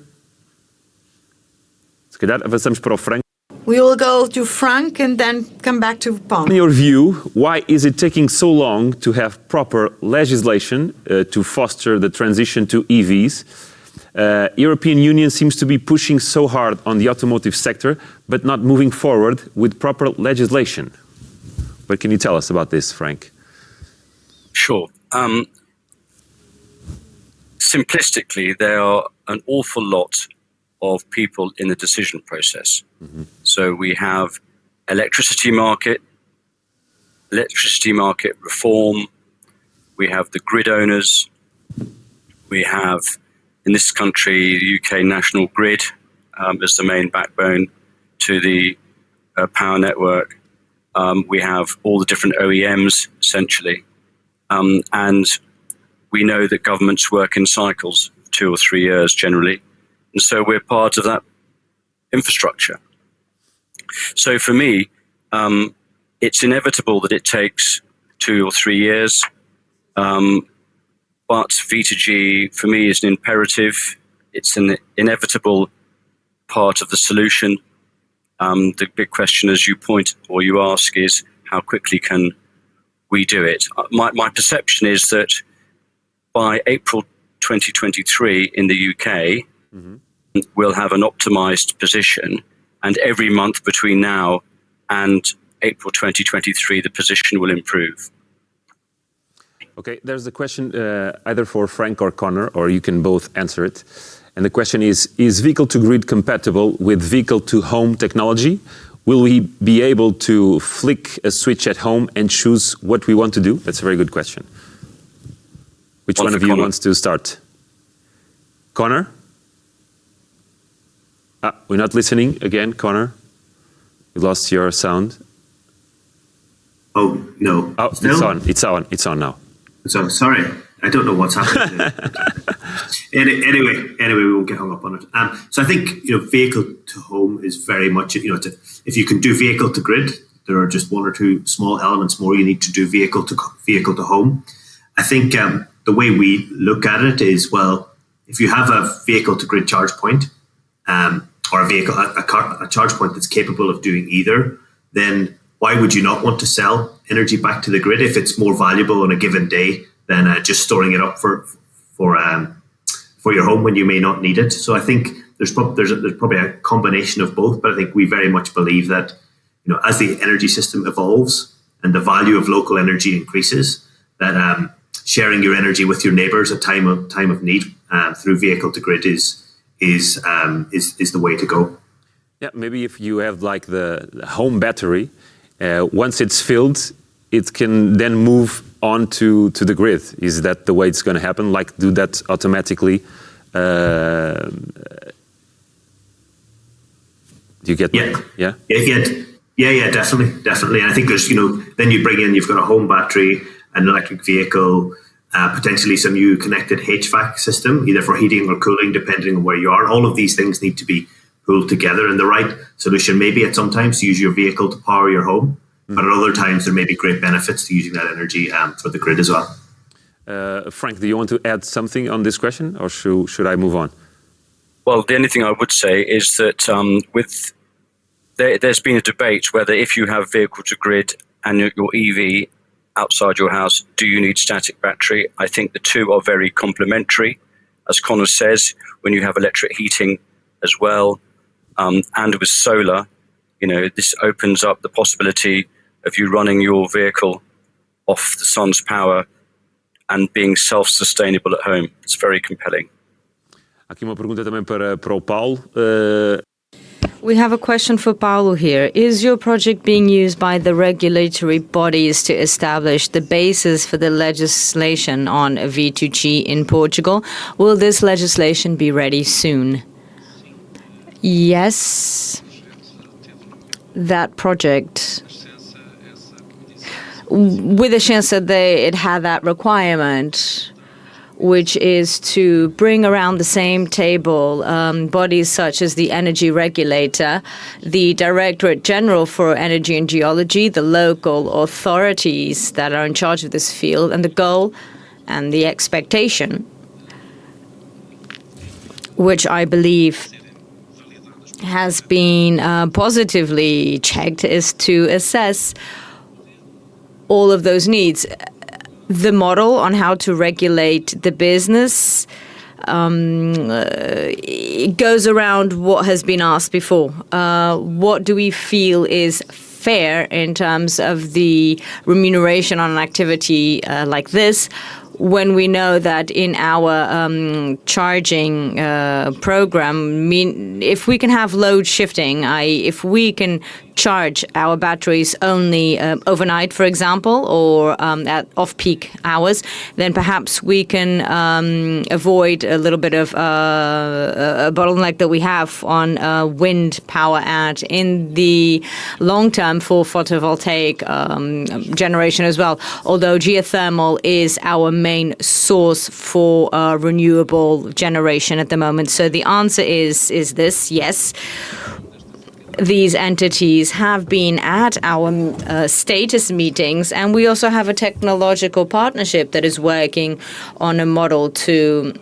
Se calhar avançamos para o Frank.
We will go to Frank and then come back to Ponzo.
In your view, why is it taking so long to have proper legislation to foster the transition to EVs? European Union seems to be pushing so hard on the automotive sector, but not moving forward with proper legislation. What can you tell us about this, Frank?
Sure. Simplistically, there are an awful lot of people in the decision process. Mm-hmm. So we have electricity market reform, we have the grid owners, we have, in this country, the UK national grid as the main backbone to the power network. We have all the different OEMs, essentially. And we know that governments work in cycles, 2 or 3 years generally. And so we're part of that infrastructure. So for me, it's inevitable that it takes 2 or 3 years. But V2G, for me, is an imperative. It's an inevitable part of the solution. The big question, as you point or you ask, is how quickly can we do it? My perception is that by April 2023 in the UK, we'll have an optimized position, and every month between now and April 2023, the position will improve.
Okay, there's a question either for Frank or Conor, or you can both answer it. And the question is vehicle-to-grid compatible with vehicle-to-home technology, will we be able to flick a switch at home and choose what we want to do? That's a very good question. Which one of you wants to start? Conor? We're not listening again, Conor. We lost your sound.
Oh, no.
Oh, still? It's on now.
So, sorry. I don't know what's happening. Anyway, we won't get hung up on it. So I think, vehicle to home is very much, if you can do vehicle to grid, there are just one or two small elements more you need to do vehicle to home. I think the way we look at it is, well, if you have a vehicle to grid charge point, or a charge point that's capable of doing either, then why would you not want to sell energy back to the grid if it's more valuable on a given day than just storing it up for your home when you may not need it? So I think there's probably a combination of both, but I think we very much believe that as the energy system evolves and the value of local energy increases, that sharing your energy with your neighbours at time of need through vehicle to grid is the way to go.
Yeah, maybe if you have like the home battery, once it's filled, it can then move on to the grid. Is that the way it's going to happen? Like do that automatically? Do you get that? Yeah?
Yeah, definitely. And I think there's, then you've got a home battery, an electric vehicle, potentially some new connected HVAC system, either for heating or cooling, depending on where you are. All of these things need to be pulled together, and the right solution maybe at some times to use your vehicle to power your home, but at other times there may be great benefits to using that energy for the grid as well.
Frank, do you want to add something on this question, or should I move on?
Well, the only thing I would say is that there's been a debate whether if you have vehicle to grid and your EV outside your house, do you need static battery? I think the two are very complementary. As Conor says, when you have electric heating as well, and with solar, this opens up the possibility of you running your vehicle off the sun's power and being self-sustainable at home. It's very compelling.
Aqui uma pergunta também para o Paulo.
We have a question for Paulo here. Is your project being used by the regulatory bodies to establish the basis for the legislation on V2G in Portugal? Will this legislation be ready soon? Yes. That project, with the chance that it had that requirement, which is to bring around the same table bodies such as the Energy Regulator, the Directorate General for Energy and Geology, the local authorities that are in charge of this field, and the goal and the expectation, which I believe has been positively checked, is to assess all of those needs. The model on how to regulate the business it goes around what has been asked before. What do we feel is fair in terms of the remuneration on an activity like this, when we know that in our charging program, if we can have load shifting, if we can charge our batteries only overnight, for example, or at off-peak hours, then perhaps we can avoid a little bit of a bottleneck that we have on wind power and in the long term for photovoltaic generation as well. Although geothermal is our main source for renewable generation at the moment. So the answer is this: yes. These entities have been at our status meetings, and we also have a technological partnership that is working on a model to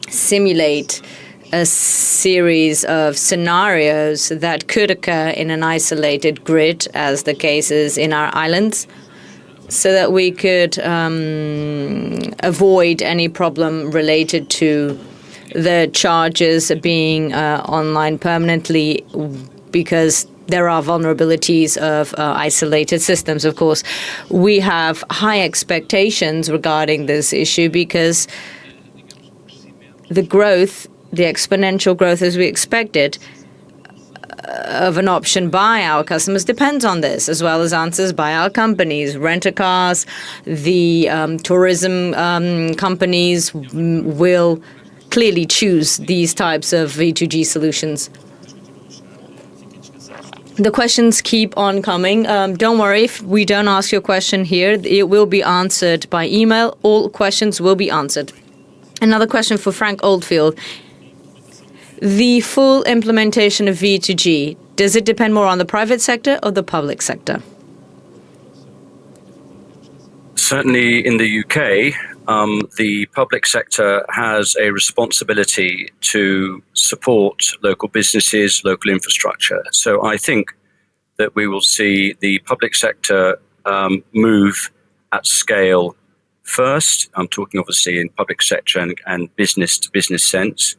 simulate a series of scenarios that could occur in an isolated grid, as the case is in our islands, so that we could avoid any problem related to the charges being online permanently, because there are vulnerabilities of isolated systems, of course. We have high expectations regarding this issue because the growth, the exponential growth as we expected, of an option by our customers depends on this, as well as answers by our companies. Rent-a-cars, the tourism companies will clearly choose these types of V2G solutions. The questions keep on coming. Don't worry if we don't ask your question here. It will be answered by email. All questions will be answered. Another question for Frank Oldfield. The full implementation of V2G, does it depend more on the private sector or the public sector?
Certainly in the UK, the public sector has a responsibility to support local businesses, local infrastructure. So I think that we will see the public sector move at scale first. I'm talking obviously in public sector and business to business sense.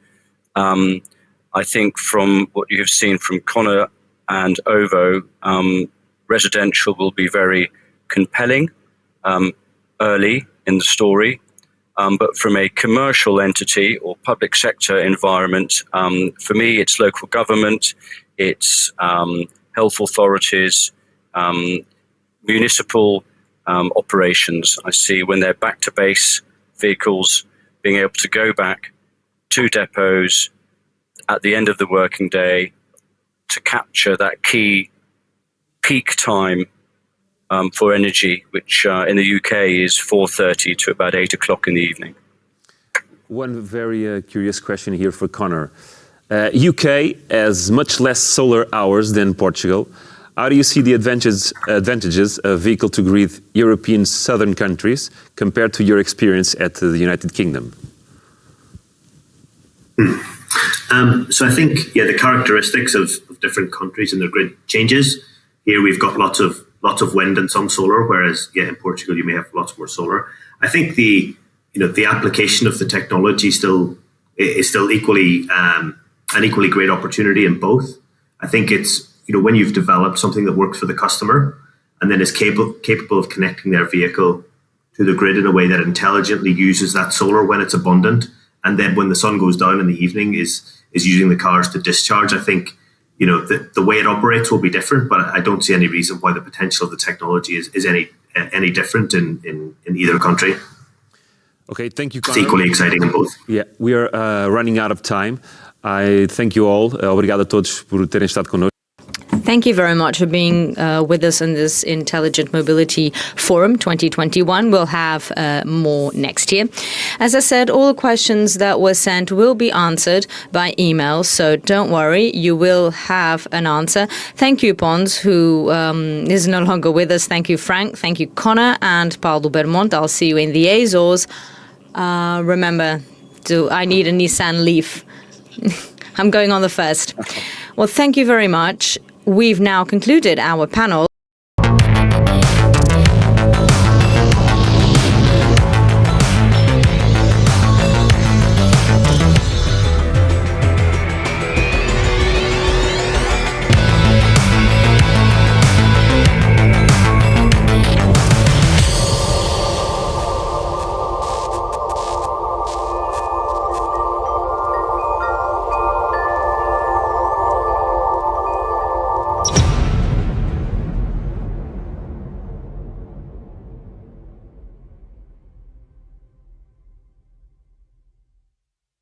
I think from what you have seen from Conor and Ovo, residential will be very compelling early in the story. But from a commercial entity or public sector environment, for me, it's local government, it's health authorities, municipal operations. I see when they're back to base vehicles being able to go back to depots at the end of the working day to capture that key peak time for energy, which in the UK is 4:30 to about 8 o'clock in the evening.
One very curious question here for Conor. UK has much less solar hours than Portugal. How do you see the advantages of vehicle-to-grid European southern countries compared to your experience at the United Kingdom?
So I think, the characteristics of different countries and their grid changes. Here we've got lots of wind and some solar, whereas in Portugal you may have lots more solar. I think the application of the technology is still equally an equally great opportunity in both. I think it's when you've developed something that works for the customer and then is capable of connecting their vehicle to the grid in a way that intelligently uses that solar when it's abundant, and then when the sun goes down in the evening is using the cars to discharge. I think the way it operates will be different, but I don't see any reason why the potential of the technology is any different in either country.
Okay, thank you,
It's
Conor.
equally exciting in both.
Yeah, we are running out of time. I thank you all. Obrigado a todos por terem estado connosco.
Thank you very much for being with us in this Intelligent Mobility Forum 2021. We'll have more next year. As I said, all the questions that were sent will be answered by email, so don't worry, you will have an answer. Thank you, Ponz, who is no longer with us. Thank you, Frank. Thank you, Conor and Paula Bermonte. I'll see you in the Azores. Remember, I need a Nissan Leaf. I'm going on the 1st. Well, thank you very much. We've now concluded our panel.